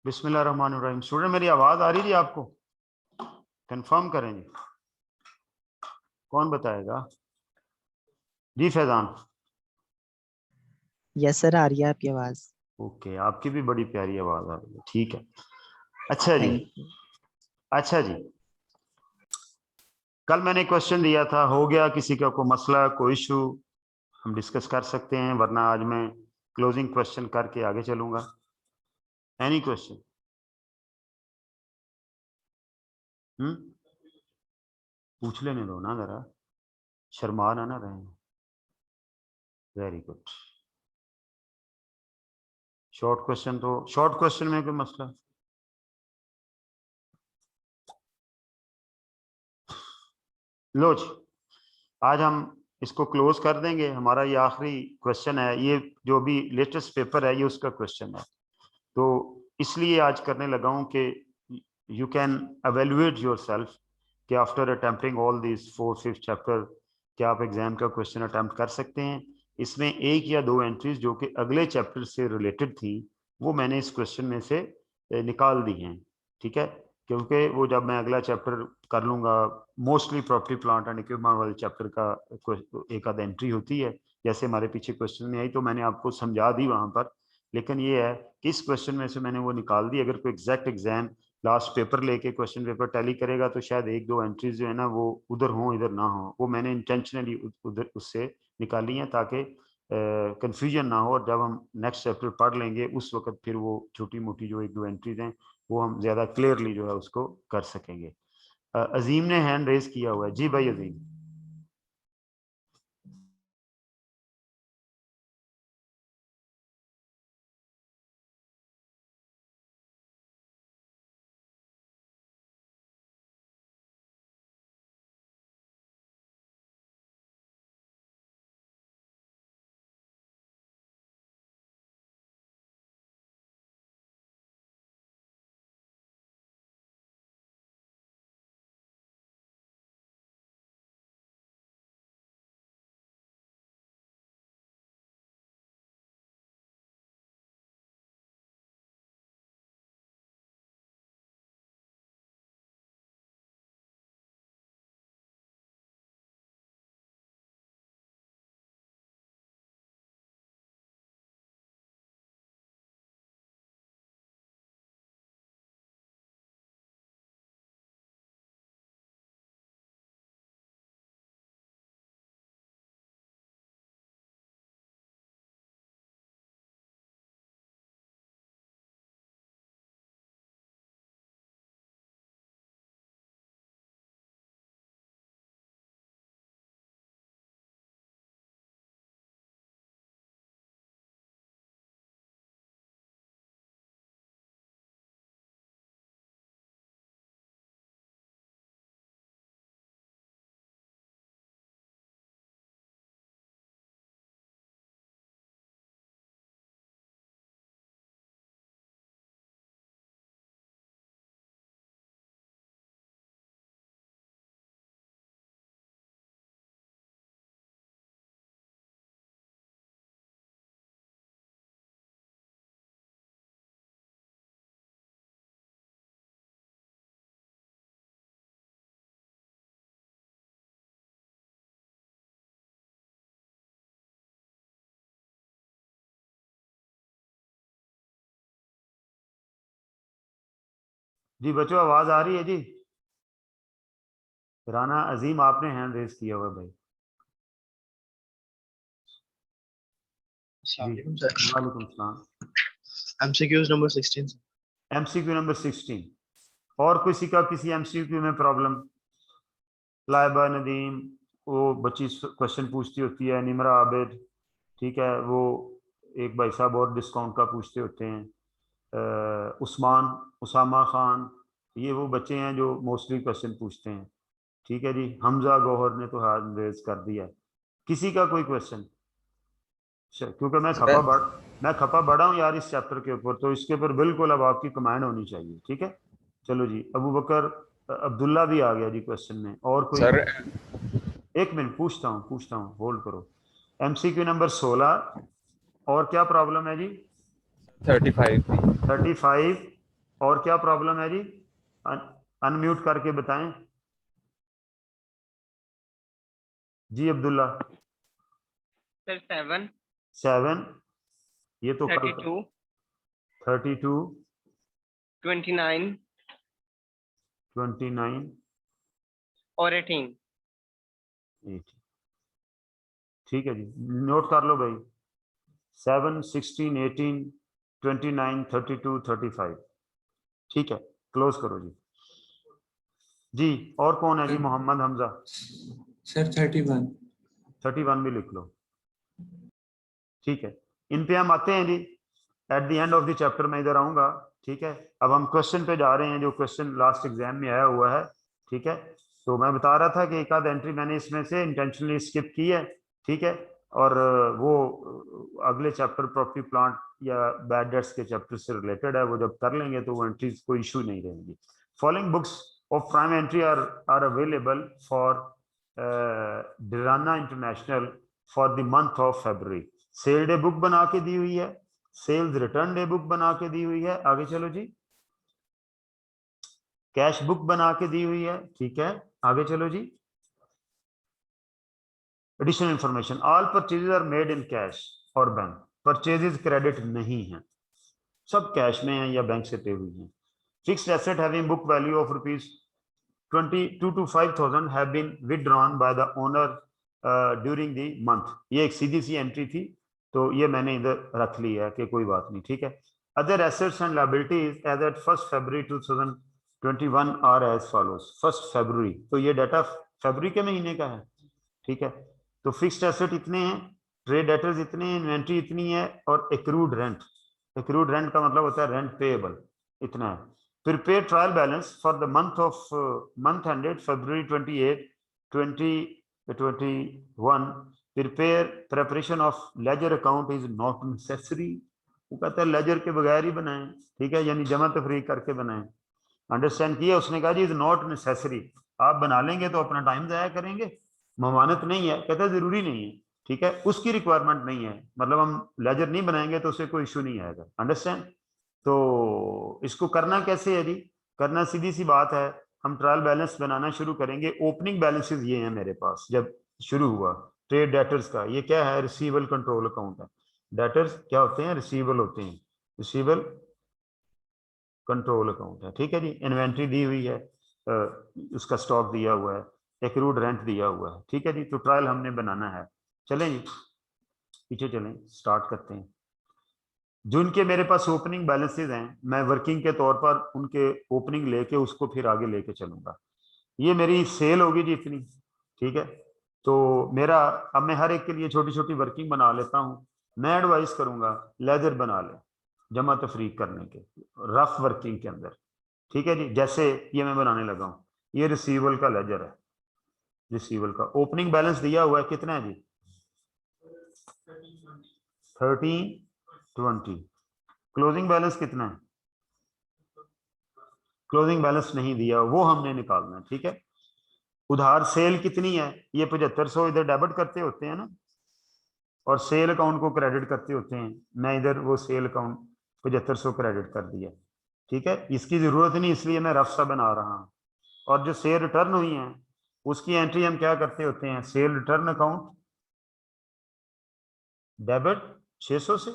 बिस्मिल्लाहिर्रहमानिर्रहीम। स्टूडेंट मेरी आवाज आ रही थी आपको? कंफर्म करें जी। कौन बताएगा जी? फैजान। यस सर, आ रही है आपकी आवाज। ओके, आपकी भी बड़ी प्यारी आवाज आ रही है। ठीक है, अच्छा जी। Thank you. अच्छा जी, कल मैंने क्वेश्चन दिया था, हो गया किसी का कोई मसला, कोई इशू हम डिस्कस कर सकते हैं, वरना आज मैं क्लोजिंग क्वेश्चन करके आगे चलूंगा। Any question? पूछ लेने दो ना जरा, शर्मा ना रहे। Very good. शॉर्ट क्वेश्चन, तो शॉर्ट क्वेश्चन में कोई मसला? लो जी, आज हम इसको क्लोज कर देंगे। हमारा ये आखिरी क्वेश्चन है, ये जो भी लेटेस्ट पेपर है ये उसका क्वेश्चन है, तो इसलिए आज करने लगा हूं कि you can evaluate yourself कि after attempting all this 4-5 chapter क्या आप एग्जाम का क्वेश्चन अटेम्प्ट कर सकते हैं। इसमें एक या दो एंट्रीज जो कि अगले चैप्टर से रिलेटेड थी वो मैंने इस क्वेश्चन में से निकाल दी हैं। ठीक है, क्योंकि वो जब मैं अगला चैप्टर कर लूंगा, mostly property plant and equipment वाले चैप्टर का एक आध एंट्री होती है, जैसे हमारे पीछे क्वेश्चन में आई, तो मैंने आपको समझा दी वहां पर। लेकिन ये है कि इस क्वेश्चन में से मैंने वो निकाल दी। अगर कोई एग्जैक्ट एग्जाम लास्ट पेपर लेके क्वेश्चन पेपर टैली करेगा तो शायद एक दो एंट्रीज जो है ना वो उधर हो इधर ना हो, वो मैंने इंटेंशनली उधर उससे निकाली है ताकि कंफ्यूजन ना हो, और जब हम नेक्स्ट चैप्टर पढ़ लेंगे उस वक्त फिर वो छोटी मोटी जो एक दो एंट्रीज हैं वो हम ज्यादा क्लियरली जो है उसको कर सकेंगे। अजीम ने हैंड रेज किया हुआ है जी। भाई अजीम। जी बच्चों, आवाज आ रही है जी? राना अजीम, आपने हैंड रेज किया हुआ है भाई। जी वालेकुम सलाम। MCQs number 16। MCQ number 16। और किसी का किसी एमसीक्यू में प्रॉब्लम? लाइबा नदीम, वो बच्ची क्वेश्चन पूछती होती है, निमरा आबिद, ठीक है, वो एक भाई साहब और डिस्काउंट का पूछते होते हैं, उस्मान, उसामा खान, ये वो बच्चे हैं जो मोस्टली क्वेश्चन पूछते हैं। ठीक है जी, हमजा गौहर ने तो हाथ रेज कर दिया। किसी का कोई क्वेश्चन? क्योंकि मैं खपा बड़ा हूँ यार इस चैप्टर के ऊपर, तो इसके ऊपर बिल्कुल अब आपकी कमांड होनी चाहिए। ठीक है, चलो जी। अबू बकर अब्दुल्ला भी आ गया जी क्वेश्चन में। और कोई? सर एक मिनट, पूछता हूँ, होल्ड करो। एमसीक्यू नंबर 16, और क्या प्रॉब्लम है जी? 35 35। और क्या प्रॉब्लम है जी? अनम्यूट करके बताएं जी। अब्दुल्ला। सर 7, 7, ये तो कल 32, 32, 29 29, और 18। 8। ठीक है जी, नोट कर लो भाई। 7, 16, 18, 29, 32, 35। ठीक है, क्लोज करो जी। जी, और कौन है जी? मोहम्मद हमजा। सर 31। 31 भी लिख लो। ठीक है, इन पे हम आते हैं जी। At the end of the chapter मैं इधर आऊंगा। ठीक है, अब हम क्वेश्चन पे जा रहे हैं, जो क्वेश्चन लास्ट एग्जाम में आया हुआ है। ठीक है, तो मैं बता रहा था कि एक आध एंट्री मैंने इसमें से इंटेंशनली स्किप की है। ठीक है, और वो अगले चैप्टर प्रॉपर्टी प्लांट या बैड डेट्स के चैप्टर से रिलेटेड है, वो जब कर लेंगे तो वो एंट्रीज कोई इशू नहीं रहेंगी। Following books of prime entry are available for Dirana international for the month of February. Sale day book बना के दी हुई है, सेल्स रिटर्न डे बुक बना के दी हुई है। आगे चलो जी। कैश बुक बना के दी हुई है। ठीक है, आगे चलो जी। Additional information, all purchases are made in cash और बैंक। परचेजेस क्रेडिट नहीं है, सब कैश में है या बैंक से पे हुई है। Fixed asset having book value of rupees 22 to 5,000 have been withdrawn by the owner during the month। ये एक सीधी सी एंट्री थी, तो ये मैंने इधर रख ली है कि कोई बात नहीं। ठीक है, other assets and liabilities as at 1 February 2021 are as follows. 1 फरवरी, तो ये डाटा फरवरी के महीने का है। ठीक है, तो फिक्स्ड एसेट इतने हैं, ट्रेड डेटर्स इतने हैं, इन्वेंट्री इतनी है, और एक्रूड रेंट। एक्रूड रेंट का मतलब होता है रेंट पेएबल, इतना है। Prepare trial balance for the month ended February 28, 2021। Prepare preparation of ledger account is not necessary. वो कहता है लेजर के बगैर ही बनाएं। ठीक है, यानी जमा तफरीक करके बनाएं। अंडरस्टैंड किया? उसने कहा जी इज नॉट नेसेसरी, आप बना लेंगे तो अपना टाइम जाया करेंगे, ममानत नहीं है। कहता है जरूरी नहीं है। ठीक है, उसकी रिक्वायरमेंट नहीं है, मतलब हम लेजर नहीं बनाएंगे तो उससे कोई इशू नहीं आएगा। अंडरस्टैंड? तो इसको करना कैसे है जी? करना सीधी सी बात है, हम ट्रायल बैलेंस बनाना शुरू करेंगे। ओपनिंग बैलेंसेस ये हैं मेरे पास जब शुरू हुआ। ट्रेड डेटर्स का ये क्या है? रिसीवेबल कंट्रोल अकाउंट है। डेटर्स क्या होते हैं? रिसीवेबल होते हैं, रिसीवेबल कंट्रोल अकाउंट है। ठीक है जी, इन्वेंट्री दी हुई है, उसका स्टॉक दिया हुआ है, एक्रूड रेंट दिया हुआ है। ठीक है जी, तो ट्रायल हमने बनाना है। चलें जी, पीछे चलें, स्टार्ट करते हैं। जिनके मेरे पास ओपनिंग बैलेंसेज हैं, मैं वर्किंग के तौर पर उनके ओपनिंग लेके उसको फिर आगे लेके चलूंगा। ये मेरी सेल होगी जी इतनी। ठीक है, तो मेरा, अब मैं हर एक के लिए छोटी छोटी वर्किंग बना लेता हूँ। मैं एडवाइस करूंगा लेजर बना ले जमा तफरीक करने के, रफ वर्किंग के अंदर। ठीक है जी, जैसे ये मैं बनाने लगा हूँ, ये रिसीवेबल का लेजर है। रिसीवेबल का ओपनिंग बैलेंस दिया हुआ है, कितना है जी? 1320। क्लोजिंग बैलेंस कितना है? क्लोजिंग बैलेंस नहीं दिया, वो हमने निकालना है। ठीक है, उधार सेल कितनी है? ये 7500 इधर डेबिट करते होते हैं ना, और सेल अकाउंट को क्रेडिट करते होते हैं। मैं इधर वो सेल अकाउंट 7500 क्रेडिट कर दिया। ठीक है, इसकी जरूरत नहीं, इसलिए मैं रफ सा बना रहा हूँ। और जो सेल रिटर्न हुई है उसकी एंट्री हम क्या करते होते हैं? सेल रिटर्न अकाउंट डेबिट 600 से,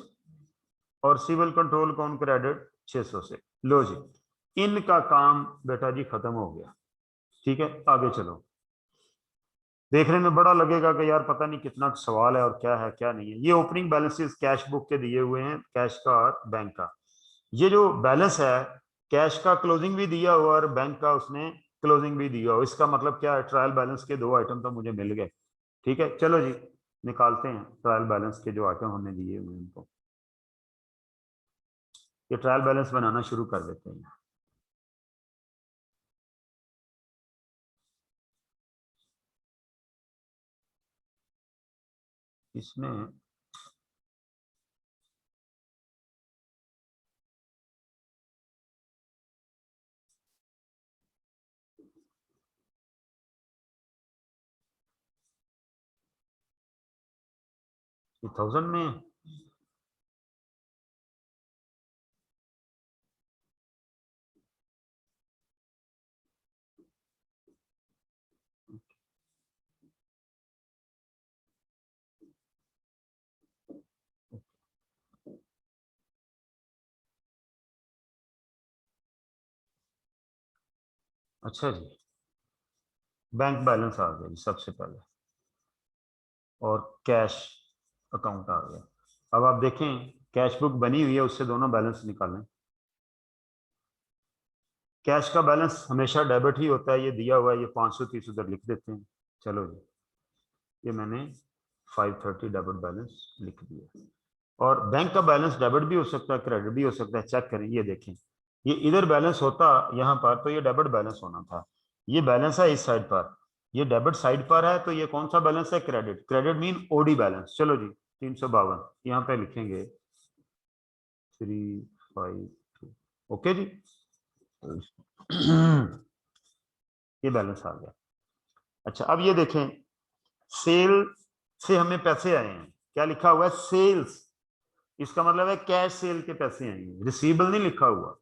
और सिविल कंट्रोल अकाउंट क्रेडिट 600 से। लो जी, इनका काम बेटा जी खत्म हो गया। ठीक है, आगे चलो। देखने में बड़ा लगेगा कि यार पता नहीं कितना सवाल है और क्या है क्या नहीं है। ये ओपनिंग बैलेंसेस कैश बुक के दिए हुए हैं, कैश का और बैंक का। ये जो बैलेंस है, कैश का क्लोजिंग भी दिया हुआ और बैंक का उसने क्लोजिंग भी दिया हुआ। इसका मतलब क्या है? ट्रायल बैलेंस के 2 आइटम तो मुझे मिल गए। ठीक है, चलो जी, निकालते हैं ट्रायल बैलेंस के जो आइटम हमने दिए हुए हैं उनको। ये ट्रायल बैलेंस बनाना शुरू कर देते हैं। इसमें ये 1000 में है। अच्छा जी, बैंक बैलेंस आ गया जी सबसे पहले, और कैश अकाउंट आ गया। अब आप देखें कैश बुक बनी हुई है, उससे दोनों बैलेंस निकालें। कैश का बैलेंस हमेशा डेबिट ही होता है, ये दिया हुआ है, ये 530 उधर लिख देते हैं। चलो जी, ये मैंने 530 डेबिट बैलेंस लिख दिया। और बैंक का बैलेंस डेबिट भी हो सकता है, क्रेडिट भी हो सकता है, चेक करें। ये देखें, ये इधर बैलेंस होता यहाँ पर तो ये डेबिट बैलेंस होना था, ये बैलेंस है इस साइड पर, ये डेबिट साइड पर है, तो ये कौन सा बैलेंस है? Credit. Credit mean OD balance. चलो जी 352 यहाँ पे लिखेंगे 352। ओके जी, ये बैलेंस आ गया। अच्छा अब ये देखें, सेल से हमें पैसे आए हैं, क्या लिखा हुआ है? सेल्स। इसका मतलब है कैश सेल के पैसे आएंगे, रिसीवेबल नहीं लिखा हुआ।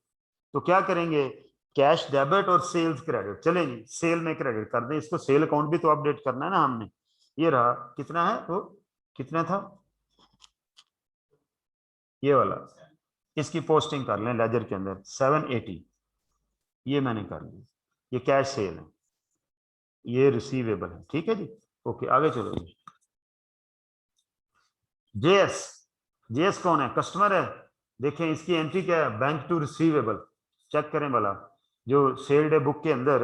तो क्या करेंगे? कैश डेबिट और सेल्स क्रेडिट। चले जी, सेल में क्रेडिट कर दें इसको, सेल अकाउंट भी तो अपडेट करना है ना हमने। ये रहा, कितना है वो, कितना था ये वाला, इसकी पोस्टिंग कर लें लेजर के अंदर 780, ये मैंने कर ली। ये कैश सेल है, ये रिसीवेबल है, ठीक है जी। ओके आगे चलो जी। जेएस, जेएस कौन है? कस्टमर है। देखें इसकी एंट्री क्या है? Bank to receivable. चेक करें भला, जो सेल डे बुक के अंदर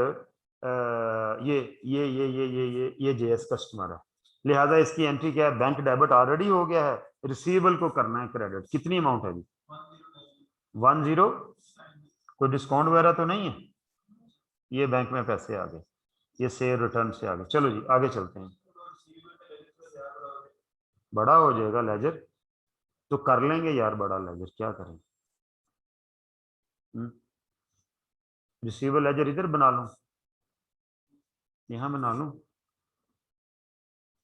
ये जेएस कस्टमर है, लिहाजा इसकी एंट्री क्या है? बैंक डेबिट ऑलरेडी हो गया है, रिसीवेबल को करना है क्रेडिट। कितनी अमाउंट है जी? 10। कोई डिस्काउंट वगैरह तो नहीं है? ये बैंक में पैसे आ गए, ये शेयर रिटर्न से आ गए। चलो जी आगे चलते हैं। बड़ा हो जाएगा लेजर तो कर लेंगे यार, बड़ा लेजर क्या करें। रिसीवेबल लेजर इधर बना लूं, यहां बना लूं,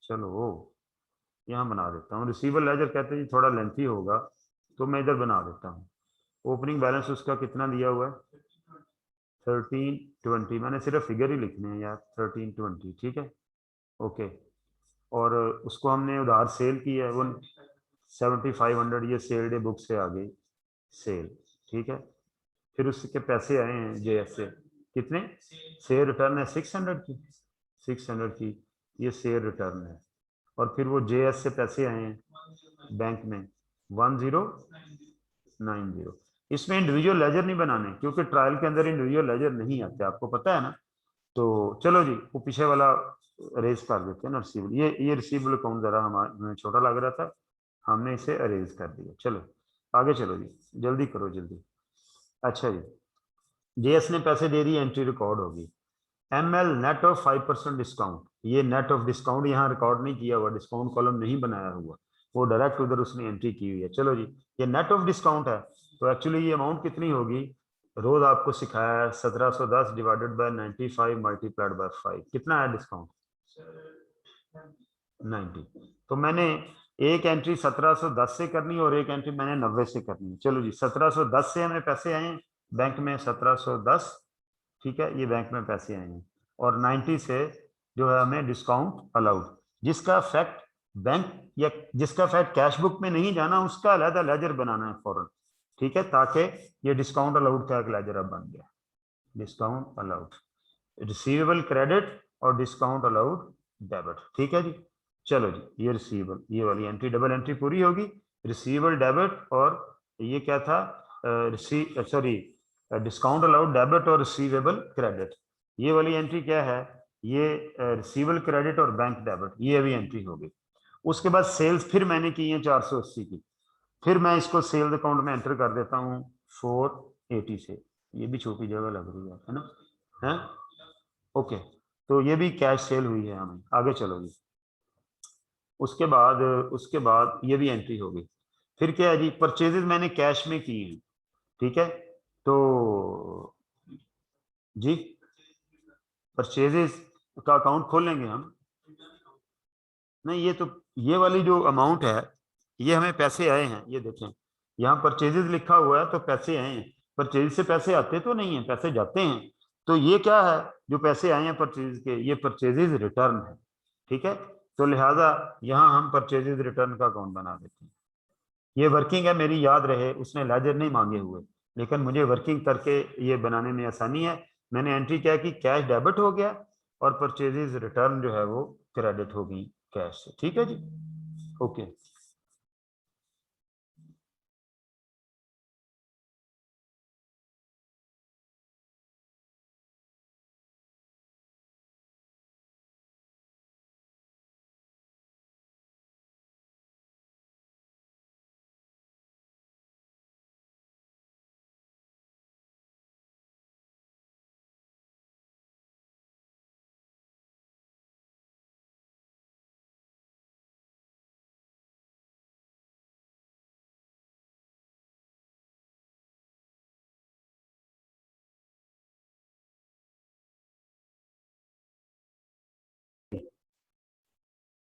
चलो यहां बना देता हूं। रिसीवेबल लेजर कहते हैं जी थोड़ा लेंथी होगा, तो मैं इधर बना देता हूं। ओपनिंग बैलेंस उसका कितना दिया हुआ है? 1320। मैंने सिर्फ फिगर ही लिखने हैं यार, 1320, ठीक है ओके। और उसको हमने उधार सेल की है, वो 7500, ये सेल डे बुक से आ गई सेल, ठीक है। फिर उसके पैसे आए हैं जेएस से, कितने? शेयर रिटर्न है 600 की, 600 की ये शेयर रिटर्न है। और फिर वो जेएस से पैसे आए हैं बैंक में 1090। इसमें इंडिविजुअल लेजर नहीं बनाने, क्योंकि ट्रायल के अंदर इंडिविजुअल लेजर नहीं आते, आपको पता है ना। तो चलो जी, वो पीछे वाला अरेज कर देते हैं ना, रिसीवेबल। ये रिसीवेबल अकाउंट जरा हमें छोटा लग रहा था, हमने इसे अरेज कर दिया। चलो आगे चलो जी, जल्दी करो जल्दी। अच्छा जी, जेएस ने पैसे दे दिए, एंट्री रिकॉर्ड होगी। एमएल नेट ऑफ 5% डिस्काउंट, ये नेट ऑफ डिस्काउंट यहाँ रिकॉर्ड नहीं किया हुआ, डिस्काउंट कॉलम नहीं बनाया हुआ, वो डायरेक्ट उधर उसने एंट्री की हुई है। चलो जी, ये नेट ऑफ डिस्काउंट है, तो एक्चुअली ये अमाउंट कितनी होगी? रोज आपको सिखाया है 1710 डिवाइडेड बाय 95 मल्टीप्लाइड बाय 5, कितना है डिस्काउंट? 90। तो मैंने एक एंट्री 1710 से करनी है और एक एंट्री मैंने 90 से करनी है। चलो जी, 1710 से हमें पैसे आए हैं बैंक में, 1710, ठीक है, ये बैंक में पैसे आए हैं। और 90 से जो है हमें डिस्काउंट अलाउड, जिसका फैक्ट बैंक या जिसका फैक्ट कैश बुक में नहीं जाना, उसका अलहदा लेजर बनाना है फौरन, ठीक है, ताकि ये डिस्काउंट अलाउड का एक लेजर अब बन गया। डिस्काउंट अलाउड, रिसीवेबल क्रेडिट और डिस्काउंट अलाउड डेबिट, ठीक है जी। चलो जी, ये रिसीवेबल, ये वाली एंट्री डबल एंट्री पूरी होगी, रिसीवेबल डेबिट, और ये क्या था? सॉरी, डिस्काउंट अलाउड डेबिट और रिसीवेबल क्रेडिट। ये वाली एंट्री क्या है? ये रिसीवेबल क्रेडिट और बैंक डेबिट, ये अभी एंट्री हो गई। उसके बाद सेल्स फिर मैंने की है 480 की, फिर मैं इसको सेल्स अकाउंट में एंटर कर देता हूँ 480 से। ये भी छोटी जगह लग रही है ना, है ओके। तो ये भी कैश सेल हुई है हमें। आगे चलो जी, उसके बाद ये भी एंट्री होगी। फिर क्या है जी? परचेजेस मैंने कैश में की हैं, ठीक है। तो जी परचेजेस का अकाउंट खोलेंगे हम, नहीं ये तो, ये वाली जो अमाउंट है, ये हमें पैसे आए हैं, ये देखें यहाँ परचेजेस लिखा हुआ है, तो पैसे आए हैं। परचेज से पैसे आते तो नहीं है, पैसे जाते हैं। तो ये क्या है जो पैसे आए हैं परचेज के? ये परचेजेस रिटर्न है, ठीक है। तो लिहाजा यहाँ हम परचेजेस रिटर्न का अकाउंट बना देते हैं। ये वर्किंग है मेरी, याद रहे, उसने लेजर नहीं मांगे हुए, लेकिन मुझे वर्किंग करके ये बनाने में आसानी है। मैंने एंट्री क्या की, कैश डेबिट हो गया और परचेजेस रिटर्न जो है वो क्रेडिट हो गई कैश से। ठीक है जी, ओके।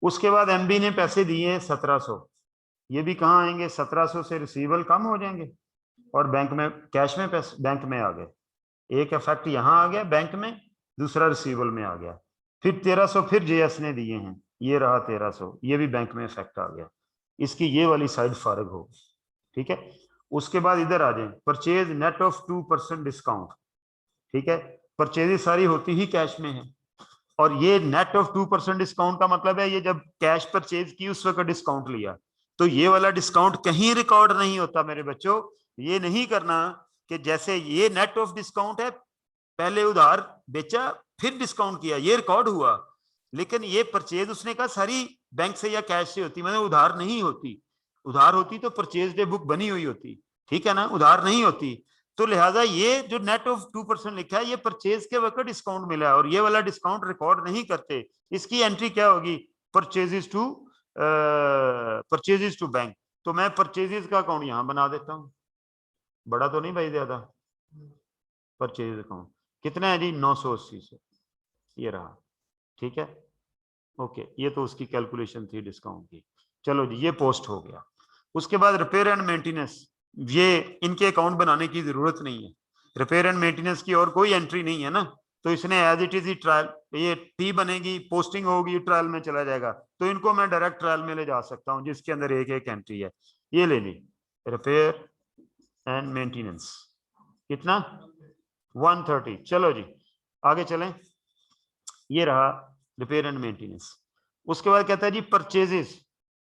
उसके बाद एमबी ने पैसे दिए 1700, ये भी कहाँ आएंगे, 1700 से रिसीवेबल कम हो जाएंगे और बैंक में कैश में पैसे बैंक में आ गए। एक इफेक्ट यहाँ आ गया बैंक में, दूसरा रिसीवेबल में आ गया। फिर 1300 फिर जेएस ने दिए हैं, ये रहा 1300, ये भी बैंक में इफेक्ट आ गया। इसकी ये वाली साइड फारग हो, ठीक है। उसके बाद इधर आ जाए, परचेज नेट ऑफ 2% डिस्काउंट। ठीक है, परचेज सारी होती ही कैश में है और ये नेट ऑफ 2% डिस्काउंट का मतलब है ये जब कैश परचेज की उस वक्त डिस्काउंट लिया, तो ये वाला डिस्काउंट कहीं रिकॉर्ड नहीं होता मेरे बच्चों। ये नहीं करना कि जैसे ये नेट ऑफ डिस्काउंट है, पहले उधार बेचा फिर डिस्काउंट किया, ये रिकॉर्ड हुआ, लेकिन ये परचेज उसने कहा सारी बैंक से या कैश से होती, मतलब उधार नहीं होती। उधार होती तो परचेज डे बुक बनी हुई होती, ठीक है ना, उधार नहीं होती। तो लिहाजा ये जो नेट ऑफ 2% लिखा है, ये परचेज के वक्त डिस्काउंट मिला है और ये वाला डिस्काउंट रिकॉर्ड नहीं करते। इसकी एंट्री क्या होगी, परचेजेस टू बैंक। तो मैं परचेजेस का अकाउंट यहां बना देता हूं, बड़ा तो नहीं भाई ज्यादा। परचेज अकाउंट कितना है जी, 980 से, ये रहा। ठीक है, ओके, ये तो उसकी कैलकुलेशन थी डिस्काउंट की। चलो जी, ये पोस्ट हो गया। उसके बाद रिपेयर एंड मेंटेनेंस, ये इनके अकाउंट बनाने की जरूरत नहीं है। रिपेयर एंड मेंटेनेंस की और कोई एंट्री नहीं है ना, तो इसने एज इट इज ही ट्रायल, ये टी बनेगी, पोस्टिंग होगी, ट्रायल में चला जाएगा। तो इनको मैं डायरेक्ट ट्रायल में ले जा सकता हूँ जिसके अंदर एक एक एंट्री है। ये ले ली, रिपेयर एंड मेंटेनेंस, कितना 130। चलो जी आगे चलें, ये रहा रिपेयर एंड मेंटेनेंस। उसके बाद कहता है जी परचेजेस,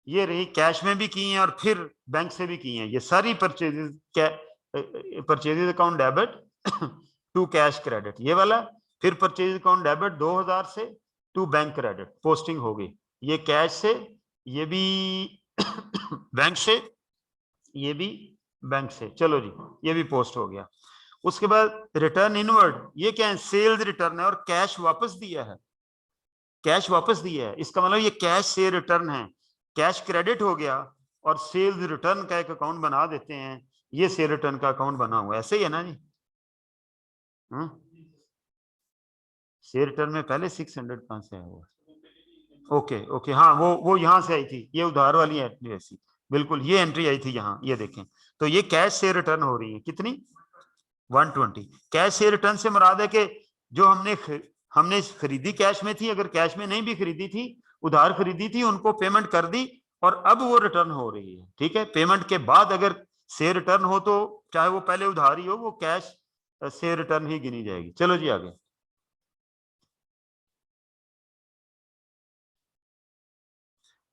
ये रही कैश में भी की हैं और फिर बैंक से भी की हैं, ये सारी purchases, purchases account debit to cash credit, ये वाला। फिर परचेज अकाउंट डेबिट 2000 से टू बैंक क्रेडिट, पोस्टिंग हो गई। ये कैश से, ये भी बैंक से, ये भी बैंक से। चलो जी, ये भी पोस्ट हो गया। उसके बाद रिटर्न इनवर्ड, ये क्या है, सेल्स रिटर्न है और कैश वापस दिया है, कैश वापस दिया है, इसका मतलब ये कैश से रिटर्न है। कैश क्रेडिट हो गया और सेल्स रिटर्न का एक अकाउंट बना देते हैं, ये सेल रिटर्न का अकाउंट बना हुआ है, ऐसे ही है ना जी। सेल रिटर्न में पहले 600 कहां से आया हुआ, ओके ओके, हाँ वो यहां से आई थी, ये उधार वाली एंट्री ऐसी, बिल्कुल ये एंट्री आई थी यहाँ, ये देखें। तो ये कैश से रिटर्न हो रही है, कितनी 120। कैश से रिटर्न से मुराद है कि जो हमने खरीदी कैश में थी, अगर कैश में नहीं भी खरीदी थी, उधार खरीदी थी, उनको पेमेंट कर दी और अब वो रिटर्न हो रही है। ठीक है, पेमेंट के बाद अगर से रिटर्न हो तो चाहे वो पहले उधार ही हो, वो कैश से रिटर्न ही गिनी जाएगी। चलो जी आगे,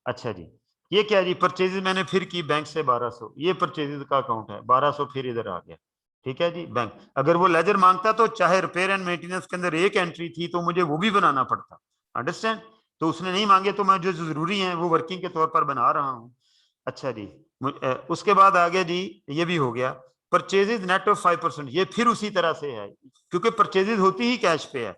अच्छा जी, ये क्या जी, परचेजेस मैंने फिर की बैंक से 1200, ये परचेजेस का अकाउंट है, 1200 फिर इधर आ गया। ठीक है जी, बैंक अगर वो लेजर मांगता तो चाहे रिपेयर एंड मेंटेनेंस के अंदर एक एंट्री थी तो मुझे वो भी बनाना पड़ता, अंडरस्टैंड। तो उसने नहीं मांगे तो मैं जो जरूरी है वो वर्किंग के तौर पर बना रहा हूँ। अच्छा जी, उसके बाद आ गया जी, ये भी हो गया परचेजेस नेट ऑफ 5%, ये फिर उसी तरह से है क्योंकि परचेजेस होती ही कैश पे है,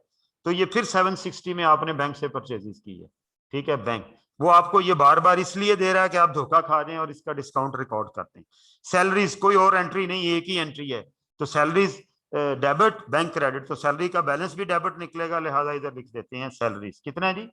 तो ये फिर 760 में आपने बैंक से परचेजेस की है। ठीक है, बैंक वो आपको ये बार बार इसलिए दे रहा है कि आप धोखा खा दें और इसका डिस्काउंट रिकॉर्ड करते हैं। सैलरीज कोई और एंट्री नहीं, एक ही एंट्री है, तो सैलरीज डेबिट बैंक क्रेडिट, तो सैलरी का बैलेंस भी डेबिट निकलेगा, लिहाजा इधर लिख देते हैं सैलरीज, कितना है जी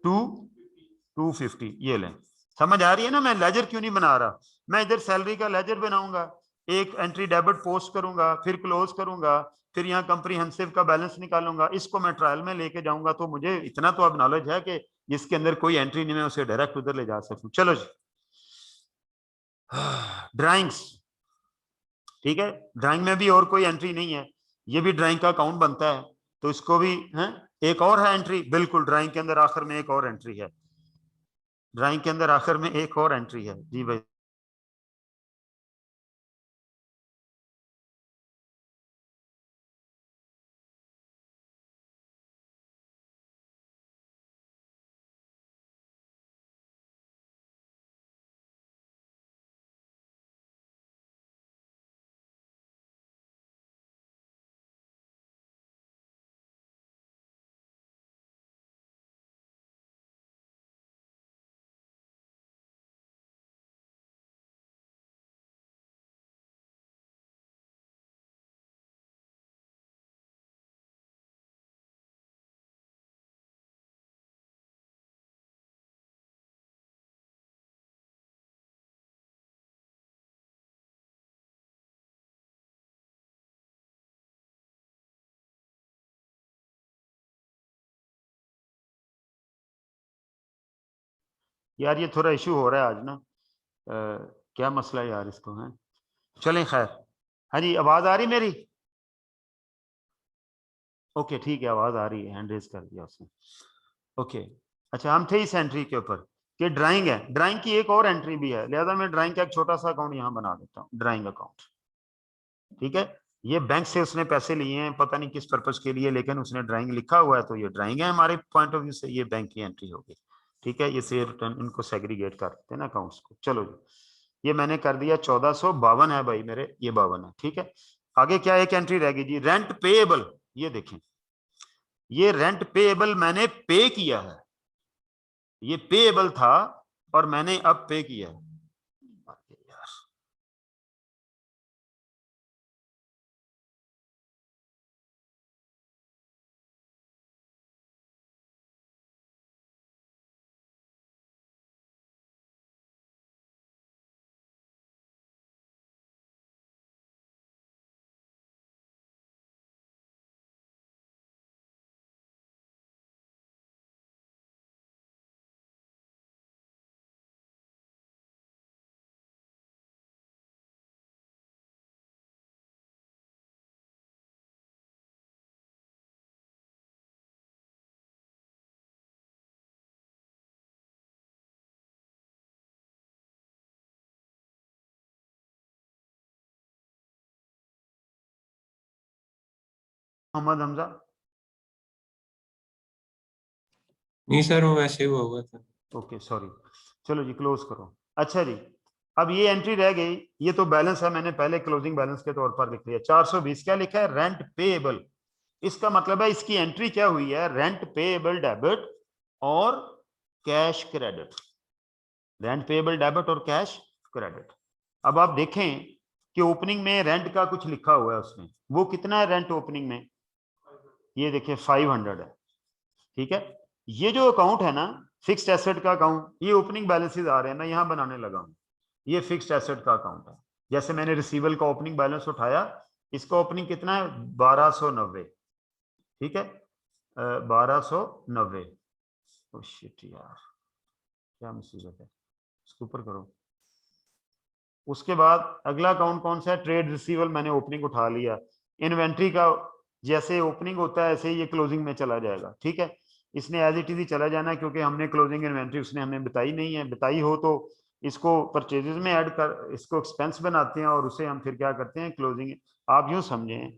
250, ये लें। समझ आ रही है ना, मैं लेजर क्यों नहीं बना रहा, मैं इधर सैलरी का लेजर बनाऊंगा, एक एंट्री डेबिट पोस्ट करूंगा, फिर क्लोज करूंगा, फिर यहाँ कंप्रीहेंसिव का बैलेंस निकालूंगा, इसको मैं ट्रायल में लेके जाऊंगा। तो मुझे इतना तो अब नॉलेज है कि जिसके अंदर कोई एंट्री नहीं, मैं उसे डायरेक्ट उधर ले जा सकूं। चलो जी, ड्राइंग्स, ठीक है, ड्राइंग में भी और कोई एंट्री नहीं है, ये भी ड्राइंग का अकाउंट बनता है, तो इसको भी है। एक और है एंट्री, बिल्कुल ड्राइंग के अंदर आखिर में एक और एंट्री है, ड्राइंग के अंदर आखिर में एक और एंट्री है। जी भाई, यार ये थोड़ा इशू हो रहा है आज ना, क्या मसला है यार इसको है। चलें खैर। हाँ जी, आवाज आ रही मेरी? ओके ठीक है, आवाज आ रही है, हैंड रेज कर दिया उसने। ओके, अच्छा हम थे इस एंट्री के ऊपर कि ड्राइंग है, ड्राइंग की एक और एंट्री भी है, लिहाजा मैं ड्राइंग का एक छोटा सा अकाउंट यहाँ बना देता हूँ, ड्राइंग अकाउंट। ठीक है, ये बैंक से उसने पैसे लिए हैं, पता नहीं किस पर्पज के लिए, लेकिन उसने ड्राइंग लिखा हुआ है, तो ये ड्राइंग है हमारे पॉइंट ऑफ व्यू से, ये बैंक की एंट्री होगी। ठीक है, ये शेयर रिटर्न, इनको सेग्रीगेट कर देते हैं ना अकाउंट्स को। चलो जी, ये मैंने कर दिया, 1452 है भाई मेरे, ये 52 है। ठीक है, आगे क्या एक एंट्री रहेगी जी, रेंट पेएबल। ये देखें, ये रेंट पेएबल मैंने पे किया है, ये पेएबल था और मैंने अब पे किया है। मोहम्मद हमजा, नहीं सर, वो वैसे ही हुआ था। Okay sorry. चलो जी क्लोज करो। अच्छा जी, अब ये एंट्री रह गई, ये तो बैलेंस है, मैंने पहले क्लोजिंग बैलेंस के तौर पर लिख लिया। 420 क्या लिखा है, रेंट पेएबल। इसका मतलब है इसकी एंट्री क्या हुई है, रेंट पेएबल डेबिट और cash credit, rent payable debit और कैश क्रेडिट। अब आप देखें कि ओपनिंग में रेंट का कुछ लिखा हुआ है उसमें, वो कितना है रेंट ओपनिंग में, ये देखिए 500 है। ठीक है, ये जो अकाउंट है ना, फिक्स्ड एसेट का अकाउंट, ये ओपनिंग बैलेंसेस आ रहे हैं, मैं यहां बनाने लगा हूं, ये फिक्स्ड एसेट का अकाउंट है। जैसे मैंने रिसीवेबल का ओपनिंग बैलेंस उठाया, इसका ओपनिंग कितना है, 1290। ठीक है, 1290। ओ शिट यार, क्या मुसीबत है, इसके ऊपर करो। उसके बाद अगला अकाउंट कौन सा है, ट्रेड रिसीवेबल, मैंने ओपनिंग उठा लिया। इन्वेंट्री का जैसे ओपनिंग होता है ऐसे ही ये क्लोजिंग में चला जाएगा। ठीक है, इसने एज इट इज ही चला जाना, क्योंकि हमने क्लोजिंग इन्वेंट्री उसने हमें बताई नहीं है, बताई हो तो इसको परचेजेस में ऐड कर, इसको एक्सपेंस बनाते हैं और उसे हम फिर क्या करते हैं, क्लोजिंग। आप यूं समझें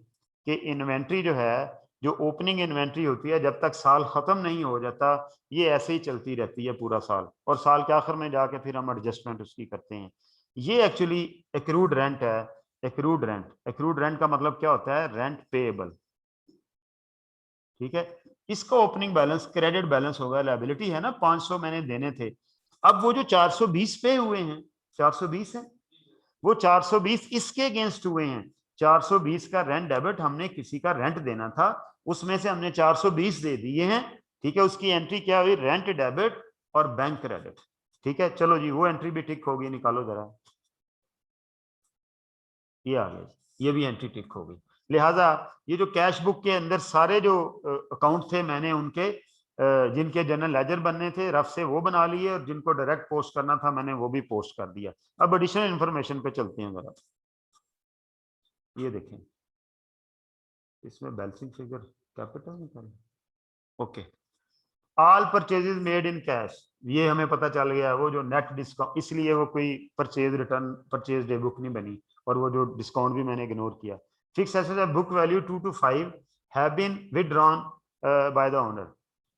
कि इन्वेंट्री जो है, जो ओपनिंग इन्वेंट्री होती है, जब तक साल खत्म नहीं हो जाता, ये ऐसे ही चलती रहती है पूरा साल, और साल के आखिर में जाके फिर हम एडजस्टमेंट उसकी करते हैं। ये एक्चुअली एक्रूड रेंट है। एक्रूड रेंट, एक्रूड रेंट का मतलब क्या होता है, रेंट पेएबल। ठीक है, इसका ओपनिंग बैलेंस क्रेडिट बैलेंस होगा, लायबिलिटी है ना, 500 मैंने देने थे। अब वो जो 420 पे हुए हैं, 420 है, वो 420 इसके अगेंस्ट हुए हैं। 420 का रेंट डेबिट, हमने किसी का रेंट देना था, उसमें से हमने 420 दे दिए हैं। ठीक है, उसकी एंट्री क्या हुई, रेंट डेबिट और बैंक क्रेडिट। ठीक है, चलो जी वो एंट्री भी टिक होगी, निकालो जरा, ये आ गया, ये भी एंट्री टिक हो गई। लिहाजा ये जो कैश बुक के अंदर सारे जो अकाउंट थे, मैंने उनके जिनके जनरल लेजर बनने थे रफ से वो बना लिए, और जिनको डायरेक्ट पोस्ट करना था मैंने वो भी पोस्ट कर दिया। अब एडिशनल इंफॉर्मेशन पे चलते हैं जरा, ये देखें, इसमें बैलेंसिंग फिगर कैपिटल निकालें। Okay, all purchases made in cash, ये हमें पता चल गया वो जो नेट डिस्काउंट, इसलिए वो कोई purchase return purchase day book नहीं बनी, और वो जो डिस्काउंट भी मैंने इग्नोर किया। Fix asset book value 2 to 5 have been withdrawn by the owner.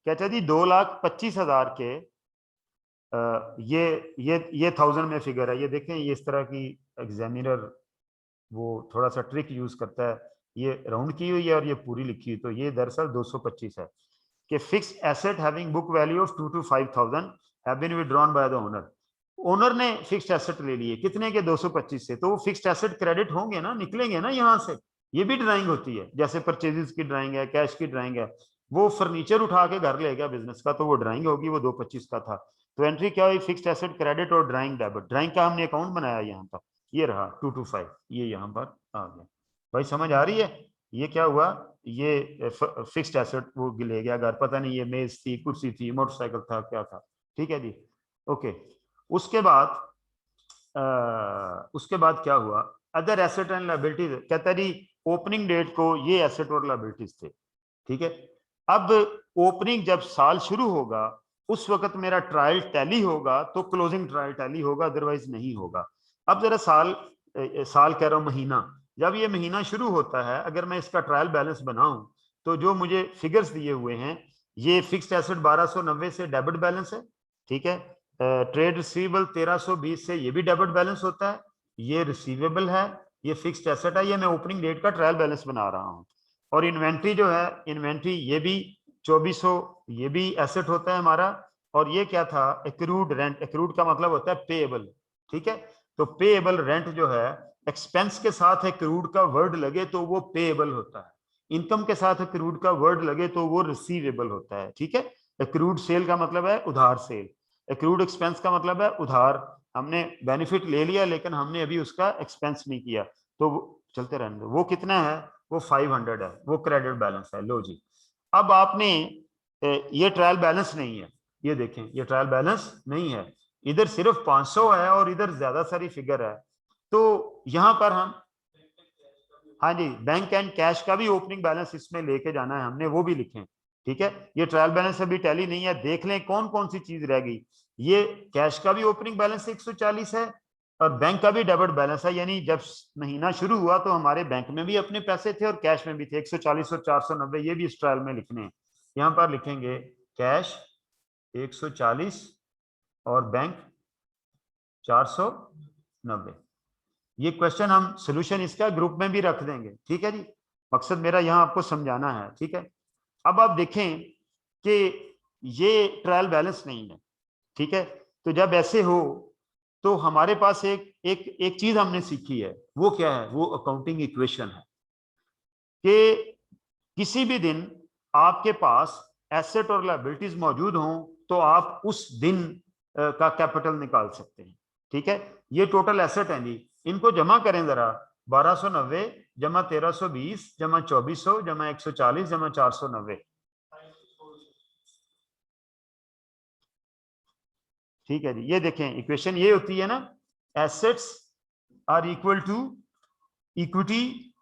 कहता है जी 2,25,000 के ये 1000 में फिगर है। ये देखें, ये इस तरह की एग्जामिनर वो थोड़ा सा ट्रिक यूज करता है, ये राउंड की हुई है और ये पूरी लिखी हुई, तो ये दरअसल 225 है कि fix asset having book value of 2 to 5,000 have been withdrawn by the owner. Owner ने फिक्स्ड एसेट ले लिए कितने के, 225 से, तो वो फिक्स्ड एसेट क्रेडिट होंगे ना, निकलेंगे ना यहाँ से। ये भी ड्राइंग होती है, जैसे परचेजेस की ड्राइंग है, कैश की ड्राइंग है। वो फर्नीचर उठा के घर ले गया बिजनेस का, तो वो ड्राइंग होगी, वो 225 का था। तो एंट्री क्या हुई, फिक्स्ड एसेट क्रेडिट और ड्राइंग डेबिट। ड्राइंग का हमने अकाउंट बनाया यहाँ पर, ये रहा 2 to 5, ये यहाँ पर आ गया। भाई समझ आ रही है, ये क्या हुआ, ये फिक्स्ड एसेट वो ले गया घर, पता नहीं ये मेज थी, कुर्सी थी, मोटरसाइकिल था, क्या था। ठीक है जी, ओके। उसके बाद क्या हुआ, अदर एसेट एंड लायबिलिटीज। कहता है जी ओपनिंग डेट को ये एसेट और लायबिलिटीज थे, ठीक है। अब ओपनिंग जब साल शुरू होगा उस वक्त मेरा ट्रायल टैली होगा, तो क्लोजिंग ट्रायल टैली होगा, अदरवाइज नहीं होगा। अब जरा साल कह रहा हूं, महीना, जब ये महीना शुरू होता है, अगर मैं इसका ट्रायल बैलेंस बनाऊं, तो जो मुझे फिगर्स दिए हुए हैं, ये फिक्स्ड एसेट 1290 से डेबिट बैलेंस है, ठीक है। ट्रेड रिसीवेबल 1320 से ये भी डेबिट बैलेंस होता है, ये रिसीवेबल है, ये फिक्स्ड एसेट है, ये मैं ओपनिंग डेट का ट्रायल बैलेंस बना रहा हूँ। और इन्वेंट्री जो है, इन्वेंट्री ये भी 2400, ये भी एसेट होता है हमारा। और ये क्या था, एक्रूड रेंट, एक्रूड का मतलब होता है पेएबल, ठीक है। तो पेएबल रेंट जो है, एक्सपेंस के साथ एक्रूड का वर्ड लगे तो वो पेएबल होता है, इनकम के साथ एक्रूड का वर्ड लगे तो वो रिसीवेबल होता है, ठीक है। एक्रूड सेल का मतलब है उधार सेल, एक्रूड एक्सपेंस का मतलब है उधार, हमने बेनिफिट ले लिया लेकिन हमने अभी उसका एक्सपेंस नहीं किया, तो चलते रहने दो। वो कितना है, वो 500 है, वो क्रेडिट बैलेंस है। लो जी, अब आपने ये ट्रायल बैलेंस नहीं है, ये देखें, ये ट्रायल बैलेंस नहीं है, इधर सिर्फ 500 है और इधर ज्यादा सारी फिगर है। तो यहां पर हम, हाँ जी, बैंक एंड कैश का भी ओपनिंग बैलेंस इसमें लेके जाना है हमने, वो भी लिखें, ठीक है। ये ट्रायल बैलेंस अभी टैली नहीं है, देख लें कौन कौन सी चीज रह गई। ये कैश का भी ओपनिंग बैलेंस 140 है और बैंक का भी डेबिट बैलेंस है, यानी जब महीना शुरू हुआ तो हमारे बैंक में भी अपने पैसे थे और कैश में भी थे, 140 और 490, ये भी इस ट्रायल में लिखने हैं। यहाँ पर लिखेंगे कैश 140 और बैंक 490। ये क्वेश्चन हम सोल्यूशन इसका ग्रुप में भी रख देंगे, ठीक है जी। मकसद मेरा यहाँ आपको समझाना है, ठीक है। अब आप देखें कि ये ट्रायल बैलेंस नहीं है, ठीक है। तो जब ऐसे हो तो हमारे पास एक चीज हमने सीखी है, वो क्या है, वो अकाउंटिंग इक्वेशन है कि किसी भी दिन आपके पास एसेट और लायबिलिटीज मौजूद हों तो आप उस दिन का कैपिटल निकाल सकते हैं, ठीक है। ये टोटल एसेट है जी, इनको जमा करें जरा, 1290 जमा 1320 जमा 2400 जमा 140 जमा 490, ठीक है जी। ये देखें इक्वेशन ये होती है ना, assets are equal to equity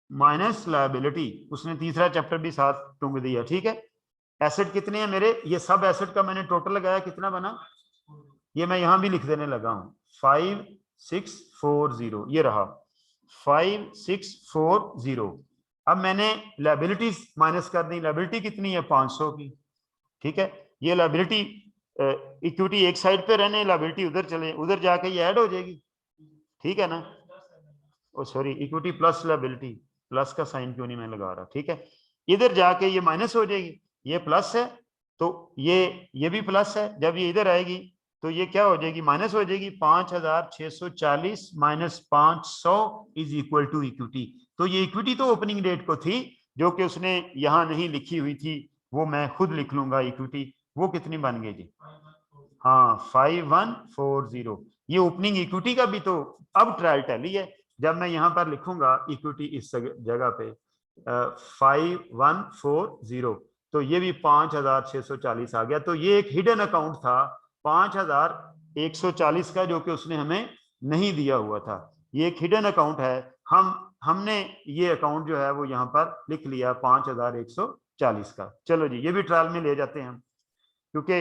minus liability, उसने तीसरा चैप्टर भी साथ टूंग दिया, ठीक है। एसेट कितने हैं मेरे, ये सब एसेट का मैंने टोटल लगाया, कितना बना, ये मैं यहां भी लिख देने लगा हूं, 5640, ये रहा 5640। अब मैंने लायबिलिटीज माइनस कर दी, लायबिलिटी कितनी है, 500 की, ठीक है। ये लायबिलिटी, इक्विटी एक साइड पे रहने, लायबिलिटी उधर चले, उधर जाके ये ऐड हो जाएगी, ठीक है ना। Oh sorry, equity plus liability, plus का साइन क्यों नहीं मैं लगा रहा, ठीक है। इधर जाके ये माइनस हो जाएगी, ये प्लस है तो ये भी प्लस है, जब ये इधर आएगी तो ये क्या हो जाएगी, माइनस हो जाएगी। 5640 minus 500 is equal to equity. तो ये इक्विटी तो ओपनिंग डेट को थी, जो कि उसने यहां नहीं लिखी हुई थी, वो मैं खुद लिख लूंगा इक्विटी। वो कितनी बन गई जी, हाँ 5140। ये ओपनिंग इक्विटी का भी तो अब ट्रायल टैली है, जब मैं यहां पर लिखूंगा इक्विटी इस जगह पे 5140, तो ये भी 5640 आ गया। तो ये एक हिडन अकाउंट था 5140 का, जो कि उसने हमें नहीं दिया हुआ था। ये एक हिडन अकाउंट है, हमने ये अकाउंट जो है वो यहाँ पर लिख लिया 5140 का। चलो जी, ये भी ट्रायल में ले जाते हैं हम, क्योंकि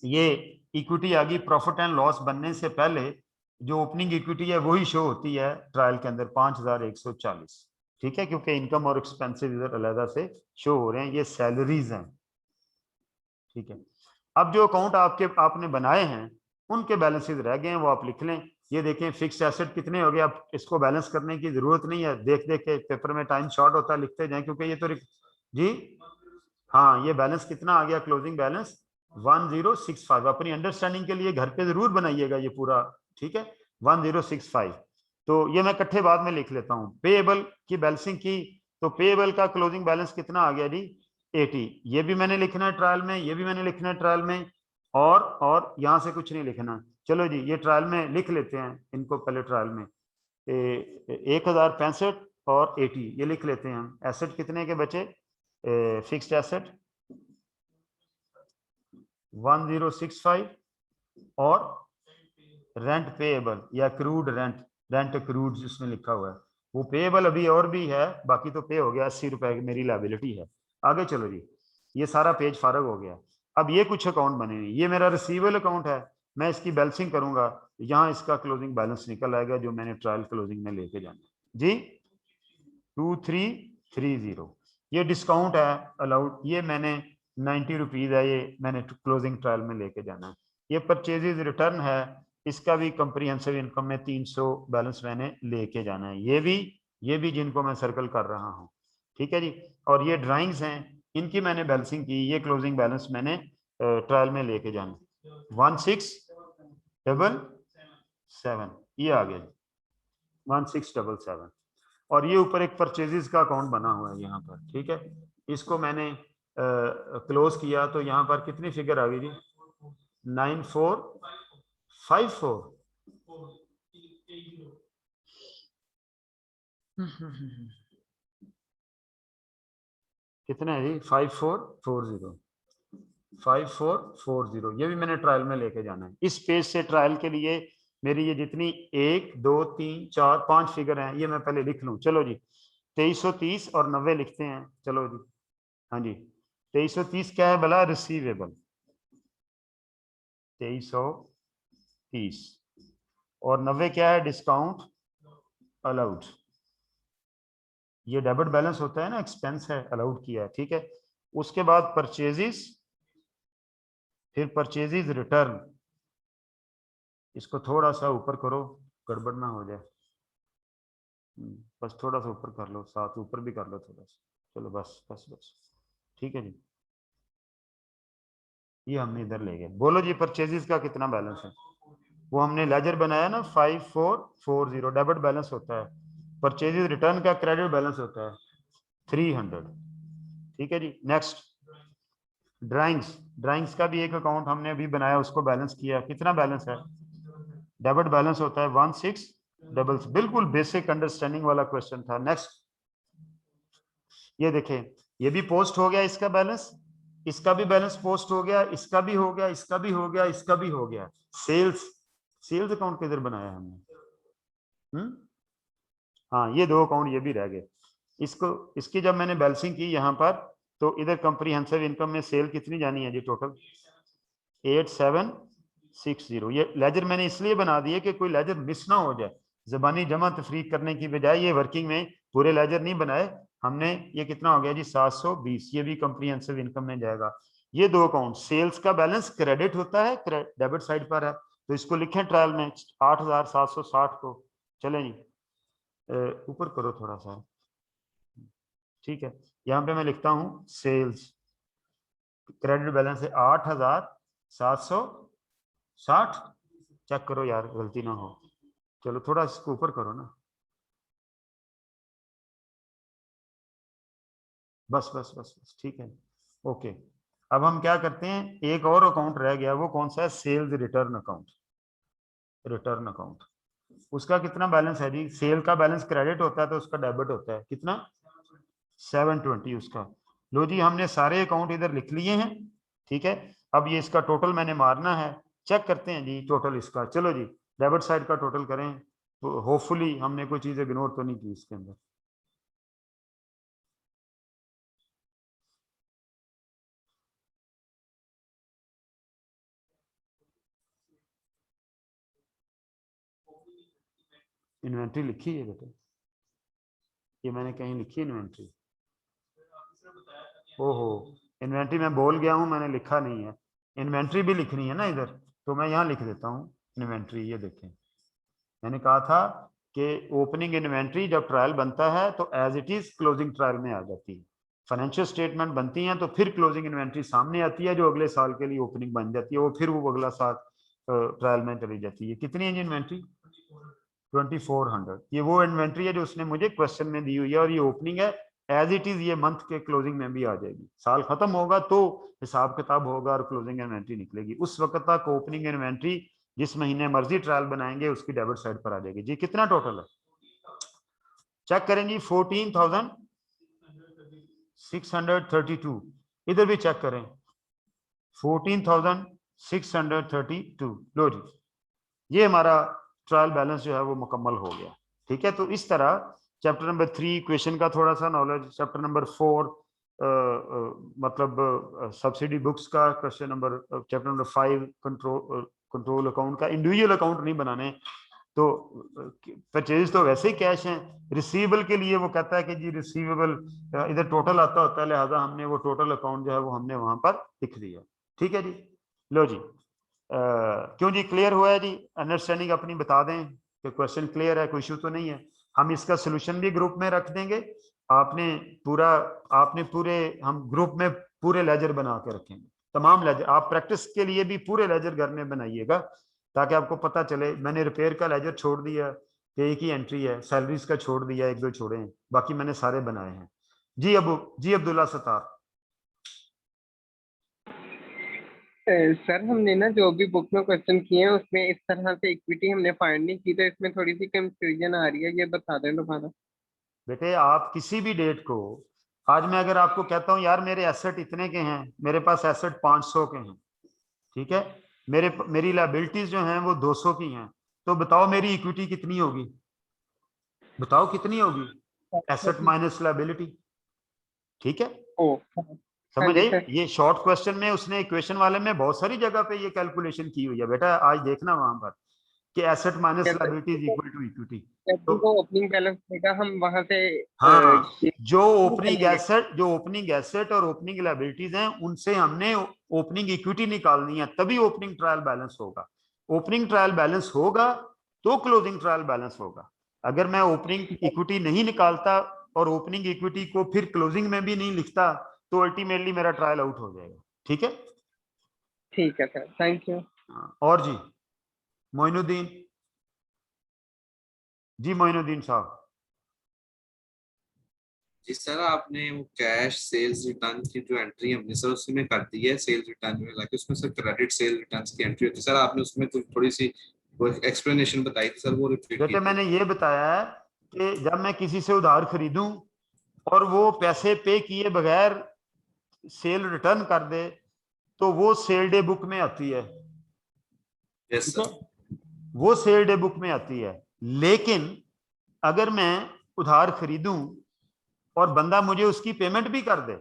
ये इक्विटी आ गई प्रॉफिट एंड लॉस बनने से पहले जो ओपनिंग इक्विटी है वही शो होती है ट्रायल के अंदर 5140। ठीक है, क्योंकि इनकम और एक्सपेंसिव इधर अलग से शो हो रहे हैं, ये सैलरीज हैं। ठीक है, अब जो अकाउंट आपने बनाए हैं उनके बैलेंसेस रह गए हैं, वो आप लिख लें। ये देखें फिक्स्ड एसेट कितने हो गए, अब इसको बैलेंस करने की जरूरत नहीं है, देख देख के पेपर में टाइम शॉर्ट होता है, लिखते जाएं, क्योंकि ये तो जी हाँ, ये बैलेंस कितना आ गया, क्लोजिंग बैलेंस 1065। अपनी अंडरस्टैंडिंग के लिए घर पे जरूर बनाइएगा ये पूरा। ठीक है, 1065। तो ये मैं इकट्ठे बाद में लिख लेता हूँ। पेएबल की बैलेंसिंग की, तो पेएबल का क्लोजिंग बैलेंस कितना आ गया जी, 80। ये भी मैंने लिखना है ट्रायल में, ये भी मैंने लिखना है ट्रायल में, और यहाँ से कुछ नहीं लिखना। चलो जी, ये ट्रायल में लिख लेते हैं इनको पहले। ट्रायल में 1065 और 80 ये लिख लेते हैं हम। एसेट कितने के बचे, फिक्स्ड एसेट 1065 और रेंट पेएबल या क्रूड रेंट, रेंट क्रूड जिसमें लिखा हुआ है वो पेएबल अभी और भी है, बाकी तो पे हो गया 80 रुपए की मेरी लायबिलिटी है। आगे चलो जी, ये सारा पेज फारग हो गया। अब ये कुछ अकाउंट बने हुए, ये मेरा रिसीवेबल अकाउंट है, मैं इसकी बैलेंसिंग करूंगा, यहाँ इसका क्लोजिंग बैलेंस निकल आएगा जो मैंने ट्रायल क्लोजिंग में लेके जाना जी, 2330। ये डिस्काउंट है अलाउड, ये मैंने 90 रुपीज है, ये मैंने क्लोजिंग ट्रायल में लेके जाना है। ये परचेजेज रिटर्न है, इसका भी कंप्रीहेंसिव इनकम में 300 बैलेंस मैंने लेके जाना है। ये भी जिनको मैं सर्कल कर रहा हूँ। ठीक है जी, और ये ड्राइंग्स हैं, इनकी मैंने बैलेंसिंग की, ये क्लोजिंग बैलेंस मैंने ट्रायल में लेके जाना। 1677 ये आ गया 1677। और ये ऊपर एक परचेजेस का अकाउंट बना हुआ है यहाँ पर। ठीक है, इसको मैंने क्लोज किया तो यहाँ पर कितनी फिगर आ गई जी, 9454। कितना है जी, 5440। 5440 ये भी मैंने ट्रायल में लेके जाना है। इस पेज से ट्रायल के लिए मेरी ये जितनी 1 2 3 4 5 फिगर हैं, ये मैं पहले लिख लूं। चलो जी, 2330 और 90 लिखते हैं। चलो जी, हाँ जी, 2330 क्या है भला, रिसीवेबल 2330, और 90 क्या है, डिस्काउंट अलाउड। ये डेबिट बैलेंस होता है ना, एक्सपेंस है, अलाउड किया है। ठीक है, उसके बाद परचेजेस, फिर परचेजेस रिटर्न, इसको थोड़ा सा ऊपर करो, गड़बड़ ना हो जाए, बस थोड़ा सा ऊपर कर लो, साथ ऊपर भी कर लो थोड़ा सा। चलो बस बस बस, ठीक है जी, ये हमने इधर ले गए। बोलो जी, परचेजेस का कितना बैलेंस है, वो हमने लेजर बनाया ना, 5440 डेबिट बैलेंस होता है। परचेजेस रिटर्न का क्रेडिट बैलेंस होता है 300। ठीक है जी, नेक्स्ट ड्राइंग्स का भी एक अकाउंट हमने अभी बनाया, उसको बैलेंस किया, कितना बैलेंस है, डेबिट बैलेंस होता है 1600। बिल्कुल बेसिक अंडरस्टैंडिंग वाला क्वेश्चन था। नेक्स्ट, ये देखें, ये भी पोस्ट हो गया, इसका बैलेंस, इसका भी बैलेंस पोस्ट हो गया, इसका भी हो गया, इसका भी हो गया, इसका भी हो गया। सेल्स अकाउंट किधर बनाया हमने, हाँ ये 2 अकाउंट ये भी रह गए। इसकी जब मैंने बैलेंसिंग की यहाँ पर, तो इधर कंप्रीहेंसिव इनकम में सेल कितनी जानी है जी, टोटल 8760। ये लेजर मैंने इसलिए बना दिए कि कोई लेजर मिस ना हो जाए, जबानी जमा तफरीक करने की बजाय ये वर्किंग में पूरे लेजर नहीं बनाए हमने। ये कितना हो गया जी, 720, ये भी कंप्रीहेंसिव इनकम में जाएगा। ये 2 अकाउंट, सेल्स का बैलेंस क्रेडिट होता है, डेबिट साइड पर है, तो इसको लिखें ट्रायल में 8760 को। चलें जी, ऊपर करो थोड़ा सा, ठीक है, यहाँ पे मैं लिखता हूँ सेल्स, क्रेडिट बैलेंस है 8760। चेक करो यार, गलती ना हो, चलो थोड़ा इसको ऊपर करो ना, बस बस बस बस, ठीक है, ओके। अब हम क्या करते हैं, एक और अकाउंट रह गया, वो कौन सा है, sales return account. Return account, उसका कितना बैलेंस है जी, सेल का बैलेंस क्रेडिट होता है तो उसका डेबिट होता है, कितना 720 उसका। लो जी, हमने सारे अकाउंट इधर लिख लिए हैं। ठीक है, अब ये इसका टोटल मैंने मारना है, चेक करते हैं जी टोटल इसका। चलो जी, डेबिट साइड का टोटल करें, तो होपफुली हमने कोई चीज इग्नोर तो नहीं की इसके अंदर। इन्वेंट्री लिखी है बेटे, ये मैंने कहीं लिखी इन्वेंट्री? ओहो, इन्वेंट्री मैं बोल गया हूँ, मैंने लिखा नहीं है। इन्वेंट्री भी लिखनी है ना इधर, तो मैं यहाँ लिख देता हूँ इन्वेंट्री। ये देखें, मैंने कहा था कि ओपनिंग इन्वेंट्री जब ट्रायल बनता है तो as it is closing trial में आ जाती है। फाइनेंशियल स्टेटमेंट बनती हैं तो फिर क्लोजिंग इन्वेंट्री सामने आती है जो अगले साल के लिए ओपनिंग बन जाती है, वो फिर वो अगला साल ट्रायल में चली जाती है। कितनी है इन्वेंट्री? 2400। ये वो इन्वेंट्री है जो उसने मुझे क्वेश्चन में दी हुई है, और ये ओपनिंग है एज इट इज, ये मंथ के क्लोजिंग में भी आ जाएगी। साल खत्म होगा तो हिसाब किताब होगा और क्लोजिंग इन्वेंट्री निकलेगी। उस वक्त तक ओपनिंग इन्वेंट्री जिस महीने मर्जी ट्रायल बनाएंगे उसकी डेबिट साइड पर आ जाएगी। जी कितना टोटल है चेक करें जी? 14,632। इधर भी चेक करें, 14,632। लो जी, ये हमारा ट्रायल बैलेंस जो है वो मुकम्मल हो गया। ठीक है, तो इस तरह चैप्टर नंबर 3 क्वेश्चन का थोड़ा सा नॉलेज, चैप्टर नंबर 4 मतलब सब्सिडी बुक्स का question number, chapter number 5 control account का, इंडिविजुअल अकाउंट नहीं बनाने। तो परचेज तो वैसे ही कैश हैं, रिसीवेबल के लिए वो कहता है कि जी रिसीवेबल इधर टोटल आता होता है, लिहाजा हमने वो टोटल अकाउंट जो है वो हमने वहां पर लिख दिया। ठीक है जी, लो जी, क्यों जी क्लियर हुआ है जी? अंडरस्टैंडिंग अपनी बता दें कि क्वेश्चन क्लियर है, कोई इशू तो नहीं है। हम इसका सोल्यूशन भी ग्रुप में रख देंगे। आपने पूरे हम ग्रुप में पूरे लेजर बना के रखेंगे, तमाम लेजर। आप प्रैक्टिस के लिए भी पूरे लेजर घर में बनाइएगा ताकि आपको पता चले। मैंने रिपेयर का लेजर छोड़ दिया कि एक ही एंट्री है, सैलरीज का छोड़ दिया, एक दो छोड़े हैं, बाकी मैंने सारे बनाए हैं। जी अब्दुल्ला सत्तार। सर हमने ना जो भी बुक में क्वेश्चन किए हैं उसमें इस तरह से इक्विटी हमने फाइंड नहीं की, तो इसमें थोड़ी सी कंफ्यूजन आ रही है, ये बता दें दोबारा। बेटे आप किसी भी डेट को, आज मैं अगर आपको कहता हूं यार मेरे एसेट इतने के हैं, मेरे पास एसेट 500 के हैं, ठीक है, मेरी लायबिलिटीज जो हैं वो 200 की हैं, तो बताओ मेरी इक्विटी कितनी होगी? बताओ कितनी होगी? Asset minus liability. ठीक है, ओ, हाँ समझ जी आई? सर। ये शॉर्ट क्वेश्चन में उसने इक्वेशन वाले में बहुत सारी जगह पे ये कैलकुलेशन की हुई है बेटा, आज देखना वहां पर कि एसेट माइनस कहते liability is equal to equity. जब तो भी वो ओपनिंग बैलेंस देगा हम वहां से हाँ, जो निकालेंगे। ओपनिंग एसेट और ओपनिंग लायबिलिटीज हैं उनसे हमने ओपनिंग इक्विटी निकालनी है, तभी ओपनिंग ट्रायल बैलेंस होगा। ओपनिंग ट्रायल बैलेंस होगा तो क्लोजिंग ट्रायल बैलेंस होगा। अगर मैं ओपनिंग इक्विटी नहीं निकालता और ओपनिंग इक्विटी को फिर क्लोजिंग में भी नहीं लिखता तो अल्टीमेटली मेरा ट्रायल आउट हो जाएगा। ठीक है, ठीक है सर, थैंक यू। और जी मोइनुद्दीन, जी मोइनुद्दीन साहब। जी सर, आपने वो कैश सेल्स रिटर्न की जो एंट्री हमने सर उसमें कर दी है, सेल्स रिटर्न में लाके उसमें सर क्रेडिट सेल रिटर्न की एंट्री होती है सर, आपने उसमें कुछ थोड़ी सी वो एक्सप्लेनेशन बताई थी सर, वो रिपीट बेटे कीजिए। मैंने ये बताया है कि जब मैं किसी से उधार खरीदूं और वो पैसे पे किए बगैर सेल रिटर्न कर दे तो वो सेल डे बुक में आती है। यस ठीक है, सर। वो सेल डे बुक में आती है। लेकिन अगर मैं उधार खरीदूं और बंदा मुझे उसकी पेमेंट भी कर दे,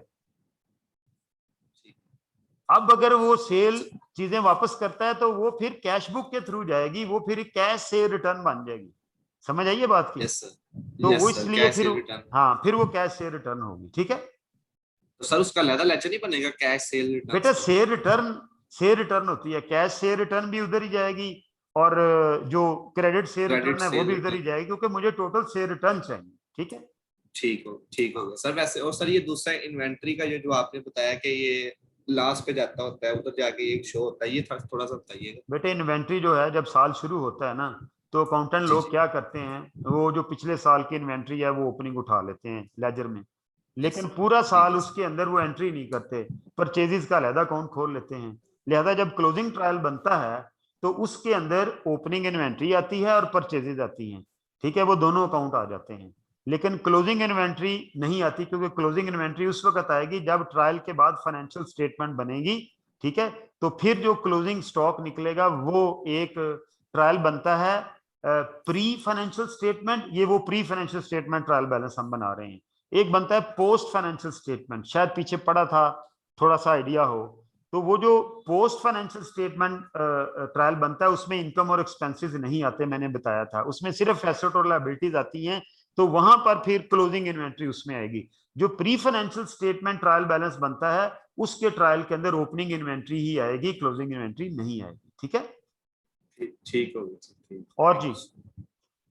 अब अगर वो सेल चीजें वापस करता है तो वो फिर कैश बुक के थ्रू जाएगी, वो फिर कैश से रिटर्न बन जाएगी। समझ आइए बात की? Yes sir. तो वो यस सर, इसलिए कैश फिर, सेल रिटर्न। हाँ फिर वो कैश से रिटर्न होगी। ठीक है तो सर उसका अलग लेजर नहीं बनेगा कैश सेल रिटर्न बेटा, का? से रिटर्न होती है, कैश से रिटर्न भी उधर ही जाएगी और जो क्रेडिट से क्रेडिट रिटर्न है वो सेल भी उधर ही रिटर्न। जाएगी, क्योंकि मुझे टोटल से रिटर्न चाहिए। ठीक है, ठीक हाँ होगा सर। वैसे और सर ये दूसरा इन्वेंट्री का जो जो आपने बताया कि ये लास्ट पे जाता होता है, उधर जाके एक शो होता है, ये थोड़ा सा बताइएगा। बेटे, इन्वेंट्री जो है जब साल शुरू होता है ना तो अकाउंटेंट जी लोग जी। क्या करते हैं, वो जो पिछले साल की इन्वेंट्री है वो ओपनिंग उठा लेते हैं लेजर में, यस लेकिन सर। पूरा ठीक साल है उसके अंदर वो एंट्री नहीं करते। परचेजेस का अलहदा अकाउंट खोल लेते हैं। लिहाजा जब क्लोजिंग ट्रायल बनता है तो उसके अंदर ओपनिंग इन्वेंट्री आती है और परचेजेस आती हैं। ठीक है, वो दोनों अकाउंट आ जाते हैं, लेकिन क्लोजिंग इन्वेंट्री नहीं आती, क्योंकि क्लोजिंग इन्वेंट्री उस वक्त आएगी जब ट्रायल के बाद फाइनेंशियल स्टेटमेंट बनेगी। ठीक है, तो फिर जो क्लोजिंग स्टॉक निकलेगा वो एक ट्रायल बनता है प्री फाइनेंशियल स्टेटमेंट, ये वो pre financial statement trial balance हम बना रहे हैं। एक बनता है पोस्ट फाइनेंशियल स्टेटमेंट, शायद पीछे पड़ा था, थोड़ा सा आइडिया हो तो वो जो पोस्ट फाइनेंशियल स्टेटमेंट ट्रायल बनता है उसमें इनकम और एक्सपेंसेस नहीं आते, मैंने बताया था, उसमें सिर्फ एसेट और लायबिलिटीज आती हैं, तो वहां पर फिर क्लोजिंग इन्वेंट्री उसमें आएगी। जो pre financial statement trial balance बनता है उसके ट्रायल के अंदर ओपनिंग इन्वेंट्री ही आएगी, क्लोजिंग इन्वेंट्री नहीं आएगी। ठीक है, ठीक हो गया, ठीक। और जी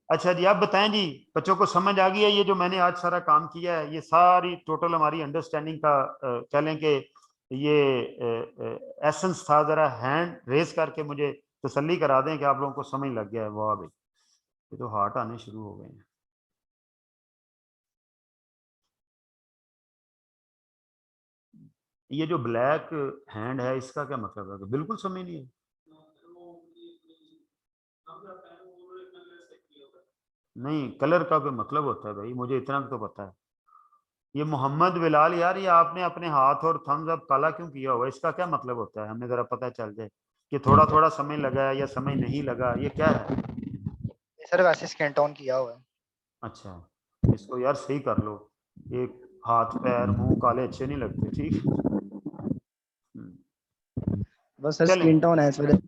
अच्छा जी आप बताएं जी, बच्चों को समझ आ गई है ये जो मैंने आज सारा काम किया है, ये सारी टोटल हमारी अंडरस्टैंडिंग का कह लें कि ये एसेंस था। जरा हैंड रेज करके मुझे तसल्ली करा दें कि आप लोगों को समझ लग गया है। वाह भाई, ये तो हार्ट आने शुरू हो गए हैं। ये जो ब्लैक हैंड है इसका क्या मतलब है? बिल्कुल समझ नहीं है। नहीं, कलर का कोई मतलब होता है भाई, मुझे इतना तो पता है। ये मोहम्मद बिलाल यार, ये आपने अपने हाथ और थम्स अप काला क्यों किया हुआ, इसका क्या मतलब होता है? हमें जरा पता चल जाए कि थोड़ा थोड़ा समय लगा या समय नहीं लगा, ये क्या है? सर वैसे स्किन टोन किया हुआ है। अच्छा, इसको यार सही कर लो, ये हाथ पैर मुंह काले अच्छे नहीं लगते। ठीक, बस सर चलें। स्किन टोन है इस वजह।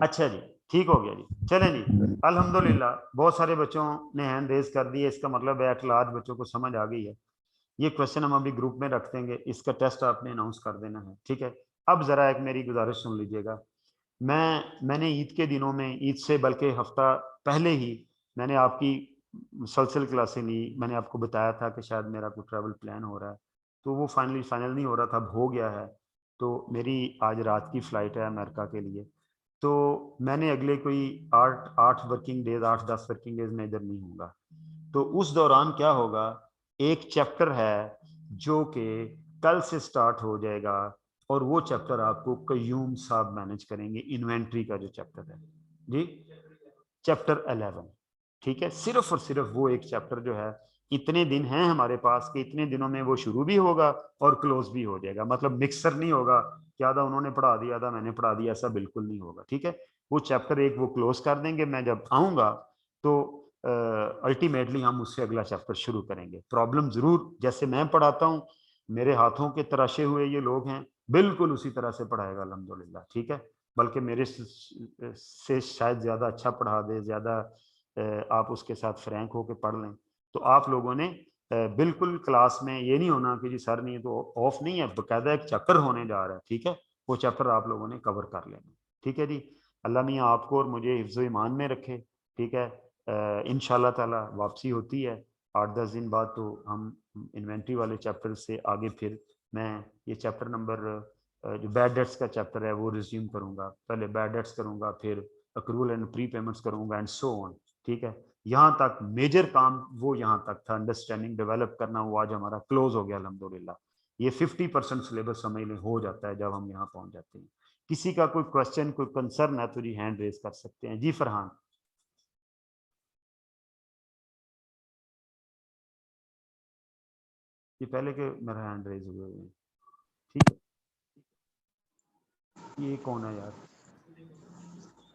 अच्छा जी, ठीक हो गया जी। चलें जी, अल्हम्दुलिल्लाह बहुत सारे बच्चों ने हैंड रेज कर दिए, इसका मतलब है एट लार्ज बच्चों को समझ आ गई है। ये क्वेश्चन हम अभी ग्रुप में रख देंगे, इसका टेस्ट आपने अनाउंस कर देना है। ठीक है, अब जरा एक मेरी गुजारिश सुन लीजिएगा। मैंने ईद के दिनों में, ईद से बल्कि हफ्ता पहले ही मैंने आपकी मुसलसल क्लासें ली। मैंने आपको बताया था कि शायद मेरा कोई ट्रैवल प्लान हो रहा है, तो वो फाइनल नहीं हो रहा था, अब हो गया है। तो मेरी आज रात की फ़्लाइट है अमेरिका के लिए, तो मैंने अगले कोई 8 वर्किंग डेज, 8-10 वर्किंग डेज में इधर नहीं होगा। तो उस दौरान क्या होगा, एक चैप्टर है जो कि कल से स्टार्ट हो जाएगा, और वो चैप्टर आपको कयूम साहब मैनेज करेंगे, इन्वेंट्री का जो चैप्टर है जी, चैप्टर 11। ठीक है, सिर्फ और सिर्फ वो एक चैप्टर जो है, इतने दिन हैं हमारे पास कि इतने दिनों में वो शुरू भी होगा और क्लोज भी हो जाएगा। मतलब मिक्सर नहीं होगा कि आधा उन्होंने पढ़ा दिया आधा मैंने पढ़ा दिया, ऐसा बिल्कुल नहीं होगा। ठीक है, वो चैप्टर एक वो क्लोज कर देंगे, मैं जब आऊंगा तो अल्टीमेटली हम उससे अगला चैप्टर शुरू करेंगे। प्रॉब्लम जरूर जैसे मैं पढ़ाता हूँ, मेरे हाथों के तराशे हुए ये लोग हैं, बिल्कुल उसी तरह से पढ़ाएगा अल्हम्दुलिल्लाह। ठीक है, बल्कि मेरे से शायद ज़्यादा अच्छा पढ़ा दे, ज़्यादा आप उसके साथ फ्रैंक होकर पढ़ लें। तो आप लोगों ने बिल्कुल क्लास में ये नहीं होना कि जी सर नहीं तो ऑफ नहीं है, बाकायदा एक चैप्टर होने जा रहा है। ठीक है, वो चैप्टर आप लोगों ने कवर कर लेना। ठीक है जी, अल्लाह मियाँ आपको और मुझे हिफ्ज़ ईमान में रखे। ठीक है, इंशाल्लाह ताला वापसी होती है 8-10 दिन बाद, तो हम इन्वेंट्री वाले चैप्टर से आगे फिर मैं ये चैप्टर नंबर जो बैड डेट्स का चैप्टर है वो रिज्यूम करूँगा। पहले बैड डेट्स करूँगा, फिर अक्रूवल एंड प्री पेमेंट्स करूँगा एंड सो ऑन। ठीक है, यहाँ तक मेजर काम वो यहाँ तक था, अंडरस्टैंडिंग डेवलप करना, वो आज हमारा क्लोज हो गया अल्हम्दुलिल्लाह। ये 50% सिलेबस समझ लें हो जाता है जब हम यहाँ पहुँच जाते हैं। किसी का कोई क्वेश्चन, कोई कंसर्न है तो जी हैंड रेज कर सकते हैं। जी फरहान। ये पहले के मेरा हैंड रेज हुए हुए हैं। ठीक है, ये कौन है यार?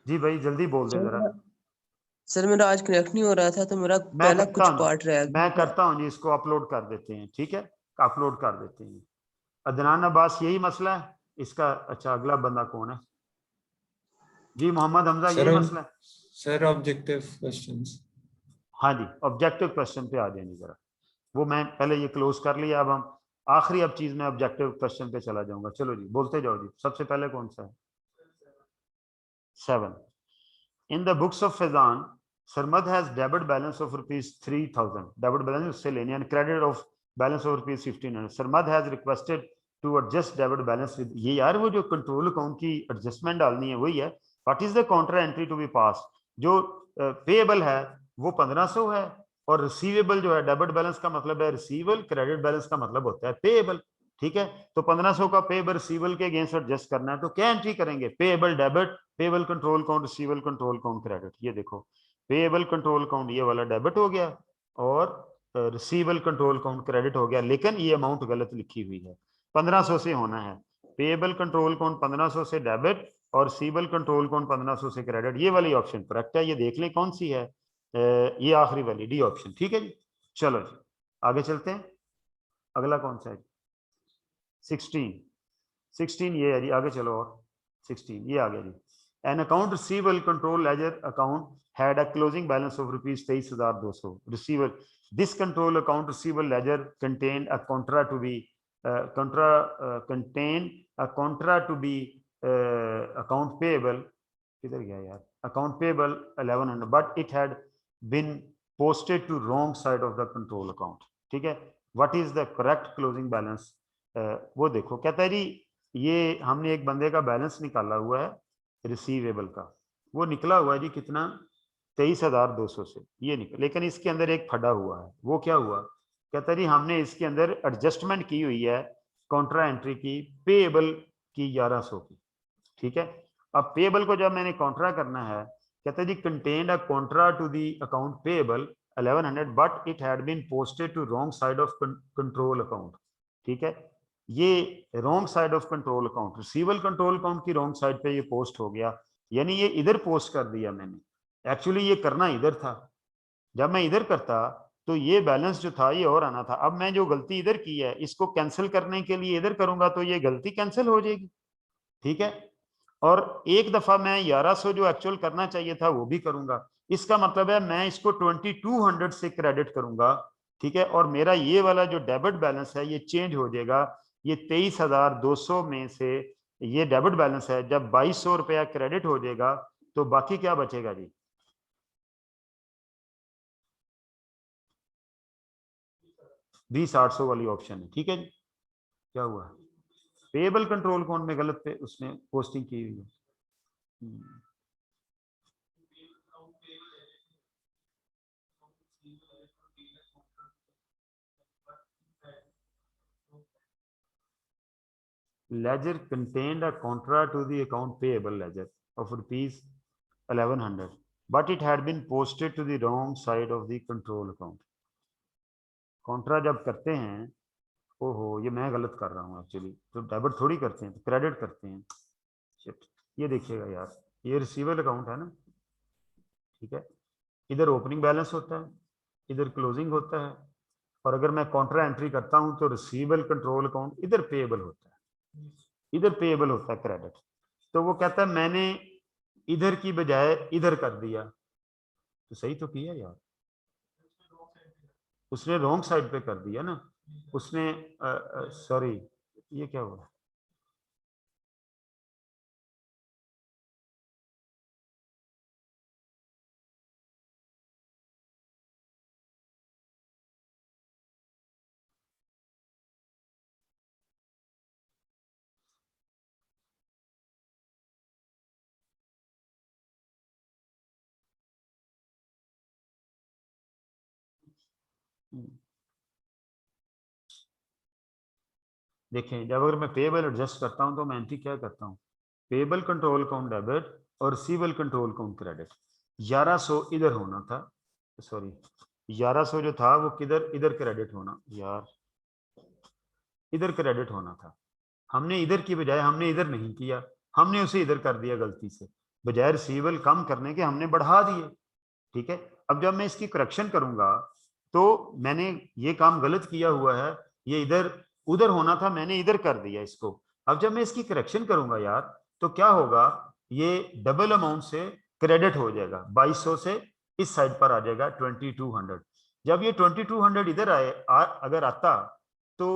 जी भाई जल्दी बोल दे जरा। सर मेरा आज कनेक्ट नहीं हो रहा था, तो मेरा पहला कुछ पार्ट रह गया। मैं करता हूँ जी, इसको अपलोड कर देते हैं। ठीक है, अपलोड कर देते हैं। अदनान अब्बास यही मसला है इसका? अच्छा, अगला बंदा कौन है जी? मोहम्मद हमजा यही मसला है? Sir objective questions. हाँ जी, ऑब्जेक्टिव क्वेश्चन पे आ जाएंगे जरा। वो मैं पहले ये क्लोज कर लिया, अब हम आखिरी अब चीज में ऑब्जेक्टिव क्वेश्चन पे चला जाऊंगा। चलो जी बोलते जाओ जी। सबसे पहले कौन सा है? 7। In the books of Faizan, Sarmad has debit balance of ₹3000, debit balance उससे लेने, and credit of balance of ₹1500। Sarmad has requested to adjust debit balance with, ये यार वो जो कंट्रोल अकाउंट की एडजस्टमेंट डालनी है वही है। What is the counter entry to be pass? जो पेएबल है वो 1500 है, और रिसीवेबल जो है, डेबिट बैलेंस का मतलब है रिसीवेबल, क्रेडिट बैलेंस का मतलब होता है पेएबल। ठीक है, तो 1500 का पेएबल रिसीवेबल के अगेंस्ट एडजस्ट करना है, तो क्या एंट्री करेंगे? Payable debit, payable control account, receivable control account, credit. ये देखो, पेएबल कंट्रोल अकाउंट ये वाला डेबिट हो गया, और रिसीवेबल कंट्रोल अकाउंट क्रेडिट हो गया, लेकिन ये अमाउंट गलत लिखी हुई है, 1500 से होना है। पेएबल कंट्रोल अकाउंट 1500 से डेबिट, और रिसीवेबल कंट्रोल अकाउंट 1500 से क्रेडिट, ये वाली ऑप्शन करेक्ट है। ये देख लें कौन सी है, ये आखिरी वाली डी ऑप्शन। ठीक है जी, चलो जी आगे चलते हैं। अगला कौन सा है? 16 ये है जी, आगे चलो। और 16 ये आ गया जी। An account receivable control ledger account had a closing balance of rupees 23,200 receivable. This control account receivable ledger contain a contra to be account payable, किधर गया यार, account payable 1100 but it had been posted to wrong side of the control account. ठीक है, what is the correct closing balance? वो देखो, कहता है जी ये हमने एक बंदे का बैलेंस निकाला हुआ है रिसीवेबल का, वो निकला हुआ है जी कितना, 23,200 से ये निकला, लेकिन इसके अंदर एक फटा हुआ है। वो क्या हुआ, कहता है जी हमने इसके अंदर एडजस्टमेंट की हुई है कॉन्ट्रा एंट्री की पेएबल की 1100 की। ठीक है, अब पेएबल को जब मैंने कॉन्ट्रा करना है, कहता है जी contained a contra to the account payable 1100 but it had been posted to wrong side of control account. ठीक है, ये wrong side of control account, receivable control account की रॉन्ग साइड पे ये पोस्ट हो गया, यानी ये इधर पोस्ट कर दिया मैंने। एक्चुअली ये करना इधर था, जब मैं इधर करता तो ये बैलेंस जो था ये और आना था। अब मैं जो गलती इधर की है इसको कैंसिल करने के लिए इधर करूंगा तो ये गलती कैंसिल हो जाएगी। ठीक है, और एक दफा मैं 1100 जो एक्चुअल करना चाहिए था वो भी करूंगा। इसका मतलब है मैं इसको 2200 से क्रेडिट करूंगा। ठीक है, और मेरा ये वाला जो डेबिट बैलेंस है ये चेंज हो जाएगा। ये 23,200 में से ये डेबिट बैलेंस है, जब 2200 रुपया क्रेडिट हो जाएगा तो बाकी क्या बचेगा जी, 20,800 वाली ऑप्शन है। ठीक है जी, क्या हुआ, पेएबल कंट्रोल अकाउंट में गलत पे उसने पोस्टिंग की हुई है। ledger contained a contra to the account payable ledger of rupees 1100 but it had been posted to the wrong side of the control account। Contra जब करते हैं, ओहो ये मैं गलत कर रहा हूँ एक्चुअली, तो डेबिट थोड़ी करते हैं, तो क्रेडिट करते हैं। शिट, ये देखिएगा यार, ये रिसीवेबल अकाउंट है ना। ठीक है, इधर ओपनिंग बैलेंस होता है, इधर क्लोजिंग होता है, और अगर मैं कॉन्ट्रा एंट्री करता हूं तो रिसीवेबल कंट्रोल अकाउंट इधर पेएबल होता है, इधर पेएबल होता है क्रेडिट। तो वो कहता है मैंने इधर की बजाय इधर कर दिया, तो सही तो किया यार, उसने रॉन्ग साइड पे कर दिया ना उसने। सॉरी, ये क्या हुआ, देखें जब अगर मैं पेएबल एडजस्ट करता हूं तो मैं एंट्री क्या करता हूं, पेएबल कंट्रोल अकाउंट डेबिट और रिसीवेबल कंट्रोल अकाउंट क्रेडिट। 1100 इधर होना था, सॉरी 1100 जो था वो किधर, इधर क्रेडिट होना, यार इधर क्रेडिट होना था। हमने इधर की बजाय हमने इधर नहीं किया, हमने उसे इधर कर दिया गलती से, बजाय रिसीवेबल कम करने के हमने बढ़ा दिए। ठीक है, अब जब मैं इसकी करेक्शन करूंगा तो मैंने ये काम गलत किया हुआ है, ये इधर उधर होना था, मैंने इधर कर दिया इसको। अब जब मैं इसकी करेक्शन करूंगा यार तो क्या होगा, ये डबल अमाउंट से क्रेडिट हो जाएगा, 2200 से इस साइड पर आ जाएगा 2200। जब ये 2200 इधर आए अगर आता तो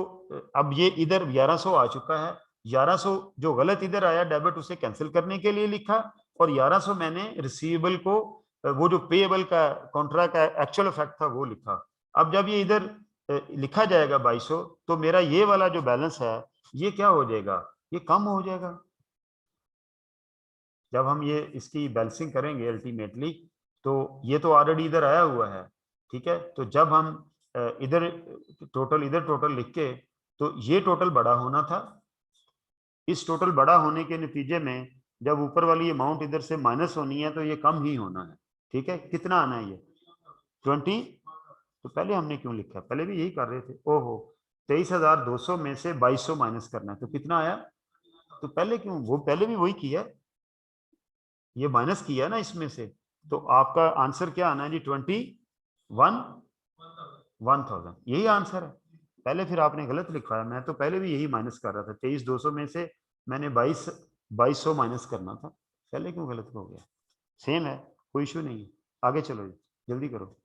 अब ये इधर 1100 आ चुका है। 1100 जो गलत इधर आया डेबिट उसे कैंसिल करने के लिए लिखा, और 1100 मैंने रिसीवेबल को, वो जो पेएबल का कॉन्ट्रा का एक्चुअल इफेक्ट था वो लिखा। अब जब ये इधर लिखा जाएगा 2200 तो मेरा ये वाला जो बैलेंस है ये क्या हो जाएगा, ये कम हो जाएगा। जब हम ये इसकी बैलेंसिंग करेंगे अल्टीमेटली तो ये तो ऑलरेडी इधर आया हुआ है। ठीक है, तो जब हम इधर टोटल लिख के, तो ये टोटल बड़ा होना था, इस टोटल बड़ा होने के नतीजे में जब ऊपर वाली अमाउंट इधर से माइनस होनी है तो ये कम ही होना है। ठीक है, कितना आना है ये 20, तो पहले हमने क्यों लिखा, पहले भी यही कर रहे थे। ओहो 23,200 में से 2200 माइनस करना है तो कितना आया, तो पहले क्यों, वो पहले भी वही किया, ये माइनस किया ना इसमें से, तो आपका आंसर क्या आना है जी? 21,1000 यही आंसर है। पहले फिर आपने गलत लिखा है, मैं तो पहले भी यही माइनस कर रहा था। 23,200 में से मैंने 2200 माइनस करना था, पहले क्यों गलत हो गया? सेम है, कोई इशू नहीं है। आगे चलो जी, जल्दी करो।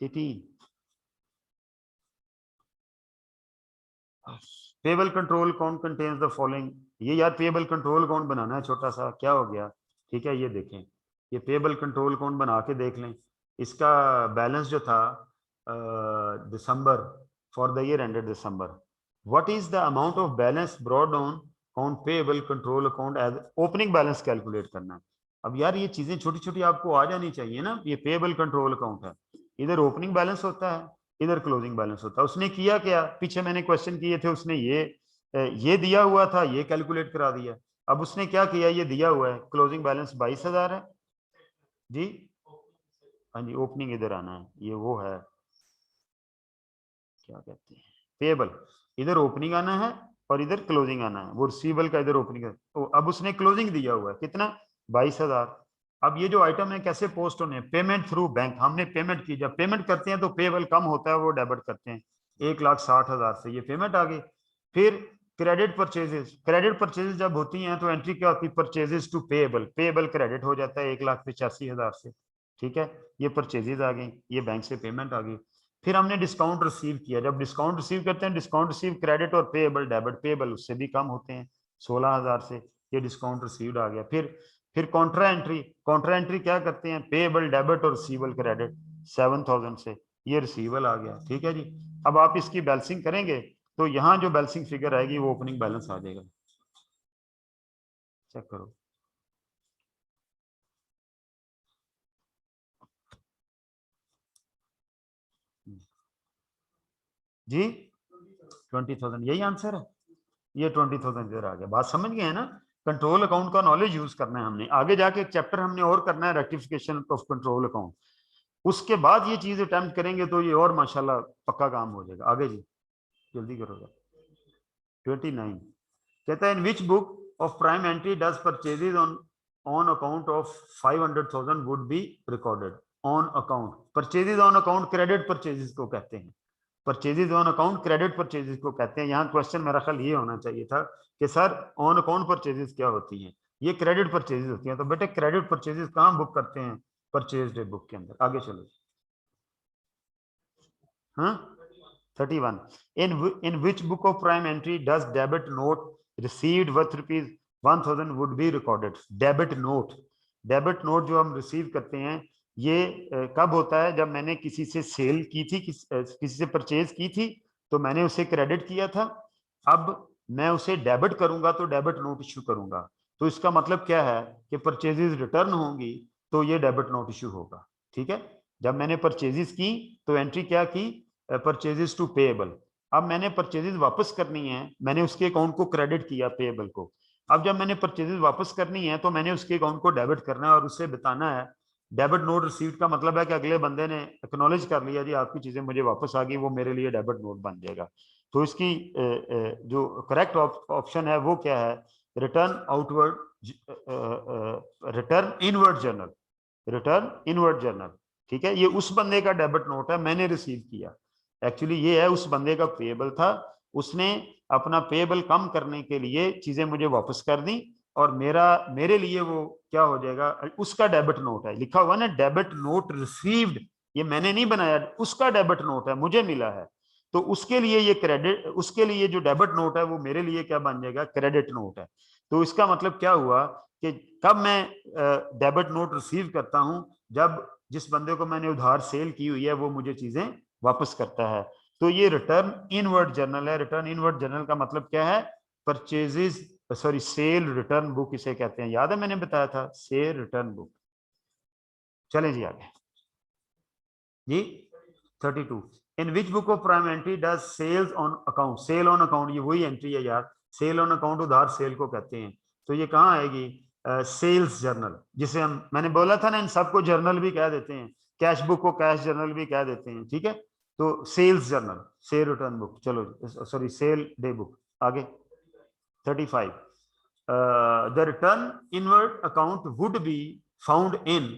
18 payable control account contains the following. ये यार पेबल कंट्रोल अकाउंट बनाना है छोटा सा, क्या हो गया? ठीक है, ये देखें, ये पेबल कंट्रोल अकाउंट बना के देख लें। इसका बैलेंस जो था दिसंबर, for the year ended December, what is the amount of balance brought on account payable control account as opening balance calculate करना है। अब यार ये चीजें छोटी छोटी आपको आ जानी चाहिए ना। ये पेबल कंट्रोल अकाउंट है, इधर ओपनिंग बैलेंस होता है, इधर क्लोजिंग बैलेंस होता है। उसने किया क्या? पीछे मैंने क्वेश्चन किए थे, उसने ये दिया हुआ था, ये कैलकुलेट करा दिया। अब उसने क्या किया? ये दिया हुआ है क्लोजिंग बैलेंस 22,000 है जी। हाँ जी, ओपनिंग इधर आना है, ये वो है क्या कहते हैं पेबल, इधर ओपनिंग आना है और इधर क्लोजिंग आना है। वो रिसीवेबल का इधर ओपनिंग है, तो अब उसने क्लोजिंग दिया हुआ है कितना? 22,000। अब ये जो आइटम है कैसे पोस्ट होने? Payment through bank. हमने पेमेंट की, जब पेमेंट करते हैं तो पेबल कम होता है, वो डेबिट करते हैं 1,60,000 से, ये पेमेंट आ गई। फिर क्रेडिट परचेजेस, क्रेडिट परचेजेस जब होती हैं तो एंट्री क्या होती है? Purchases to payable, payable credit हो जाता है 1,85,000 से। ठीक है, ये परचेजेस आ गई, ये बैंक से पेमेंट आ गई। फिर हमने डिस्काउंट रिसीव किया, जब डिस्काउंट रिसीव करते हैं, डिस्काउंट रिसीव क्रेडिट और पेबल डेबिट, पेबल उससे भी कम होते हैं 16,000 से, ये डिस्काउंट रिसीव्ड आ गया। फिर कॉन्ट्रा एंट्री, कॉन्ट्रा एंट्री क्या करते हैं? पेबल डेबिट और रिसीवेबल क्रेडिट 7,000 से, ये रिसीवेबल आ गया। ठीक है जी, अब आप इसकी बैलेंसिंग करेंगे तो यहाँ जो बैलेंसिंग फिगर आएगी वो ओपनिंग बैलेंस आ जाएगा। चेक करो जी, 20,000 यही आंसर है। ये 20,000 इधर आ गया। बात समझ गए हैं ना? कंट्रोल अकाउंट का नॉलेज यूज करना है हमने। आगे जाके एक चैप्टर हमने और करना है, रेक्टिफिकेशन ऑफ कंट्रोल अकाउंट। उसके बाद ये चीज अटेम्प्ट करेंगे तो ये और माशाल्लाह पक्का काम हो जाएगा। आगे जी, जल्दी करोगे। 29 कहता है in which book of prime entry does purchases on account of 500,000 would be recorded on account. Purchases on account credit purchases को कहते हैं, purchases on account credit purchases को कहते हैं। यहाँ क्वेश्चन मेरा ख्याल ये होना चाहिए था कि सर ऑन अकाउंट परचेजेज क्या होती हैं? ये क्रेडिट परचेजेज होती हैं। तो बेटे क्रेडिट परचेजेज कहाँ बुक करते हैं? परचेज डे बुक के अंदर। आगे चलो। हाँ 31 in which book of prime entry does debit note received worth ₹1,000 would be recorded? Debit note, debit note जो हम रिसीव करते हैं ये कब होता है? जब मैंने किसी से सेल की थी, किसी से परचेज की थी तो मैंने उसे क्रेडिट किया था। अब मैं उसे डेबिट करूंगा तो डेबिट नोट इश्यू करूंगा। तो इसका मतलब क्या है कि परचेजेस रिटर्न होंगी तो ये डेबिट नोट इश्यू होगा। ठीक है, जब मैंने परचेजेस की तो एंट्री क्या की? Purchases to payable. अब मैंने परचेजेस वापस करनी है, मैंने उसके अकाउंट को क्रेडिट किया पेएबल को। अब जब मैंने परचेजेस वापस करनी है तो मैंने उसके अकाउंट को डेबिट करना है और उससे बताना है। डेबिट नोट रिसीव्ड का मतलब है कि अगले बंदे ने एक्नॉलेज कर लिया जी आपकी चीजें मुझे वापस आ गई, वो मेरे लिए डेबिट नोट बन जाएगा। तो इसकी जो करेक्ट ऑप्शन है वो क्या है? Return outward, return inward journal, return inward journal. ठीक है, ये उस बंदे का डेबिट नोट है, मैंने रिसीव किया। एक्चुअली ये है उस बंदे का पेएबल था, उसने अपना पेएबल कम करने के लिए चीजें मुझे वापस कर दी और मेरे लिए वो क्या हो जाएगा? उसका डेबिट नोट है, लिखा हुआ ना डेबिट नोट रिसीव्ड, ये मैंने नहीं बनाया, उसका डेबिट नोट है, मुझे मिला है। तो उसके लिए ये क्रेडिट, उसके लिए जो डेबिट नोट है वो मेरे लिए क्या बन जाएगा? क्रेडिट नोट है। तो इसका मतलब क्या हुआ कि कब मैं डेबिट नोट रिसीव करता हूं? जब जिस बंदे को मैंने उधार सेल की हुई है वो मुझे चीजें वापस करता है। तो ये रिटर्न इनवर्ड जर्नल है। रिटर्न इनवर्ड जर्नल का मतलब क्या है? Purchases, sorry cell return book इसे कहते हैं। याद है मैंने बताया था सेल रिटर्न बुक। चलें जी आगे जी। 32 in which book of prime entry does sales on account, sale on account ये वही एंट्री है यार, सेल ऑन अकाउंट उधार सेल को कहते हैं। तो ये कहाँ आएगी? सेल्स जर्नल, जिसे हम, मैंने बोला था ना इन सबको जर्नल भी कह देते हैं, कैश बुक को कैश जर्नल भी कह देते हैं। ठीक है, तो sales journal, sale return book. चलो सॉरी सेल डे बुक। आगे 35 the return inward account would be found in,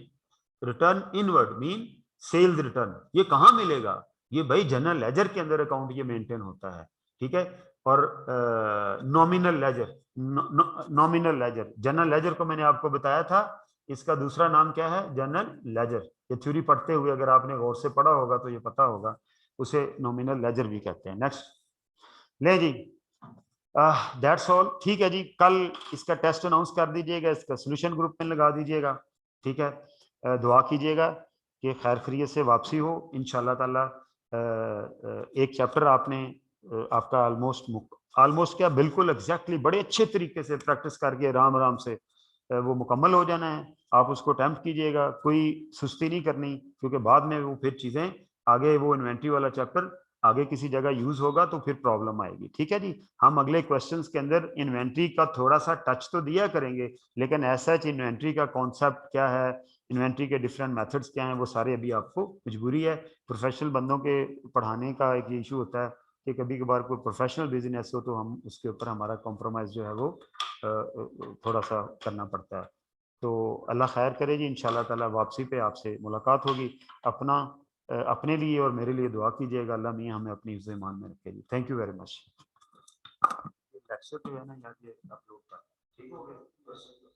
return inward mean sales return, ये कहाँ मिलेगा? ये भाई जनरल लेजर के अंदर अकाउंट ये मेंटेन होता है, ठीक है। और nominal ledger, nominal ledger, general ledger को मैंने आपको बताया था, इसका दूसरा नाम क्या है? General ledger. ये थ्योरी पढ़ते हुए अगर आपने गौर से पढ़ा होगा तो ये पता होगा, उसे नॉमिनल लेजर भी कहते हैं। नेक्स्ट ले जी, दैट्स ऑल, ठीक है जी। कल इसका टेस्ट अनाउंस कर दीजिएगा, इसका सोल्यूशन ग्रुप में लगा दीजिएगा, ठीक है। दुआ कीजिएगा कि खैर खैरियत से वापसी हो इंशाल्लाह ताला। एक चैप्टर आपने आपका ऑलमोस्ट क्या बिल्कुल एग्जैक्टली बड़े अच्छे तरीके से प्रैक्टिस करके आराम आराम से वो मुकम्मल हो जाना है। आप उसको अटेम्प्ट कीजिएगा, कोई सुस्ती नहीं करनी, क्योंकि बाद में वो फिर चीज़ें आगे, वो इन्वेंट्री वाला चैप्टर आगे किसी जगह यूज होगा तो फिर प्रॉब्लम आएगी, ठीक है जी। हम अगले क्वेश्चंस के अंदर इन्वेंट्री का थोड़ा सा टच तो दिया करेंगे, लेकिन ऐसा इन्वेंट्री का कॉन्सेप्ट क्या है, इन्वेंट्री के डिफरेंट मेथड्स क्या हैं, वो सारे अभी आपको मजबूरी है। प्रोफेशनल बंदों के पढ़ाने का एक इशू होता है कि कभी कभार कोई प्रोफेशनल बिजनेस हो तो हम उसके ऊपर हमारा कॉम्प्रोमाइज़ जो है वो थोड़ा सा करना पड़ता है। तो अल्लाह खैर करे जी, इंशाल्लाह ताला वापसी पे आपसे मुलाकात होगी। अपने लिए और मेरे लिए दुआ कीजिएगा, अल्लाह मियां हमें अपनी हिफ्ज़ ईमान में रखे जी। Thank you very much. Lecture तो है ना यार, ये अपलोड कर, ठीक हो गया।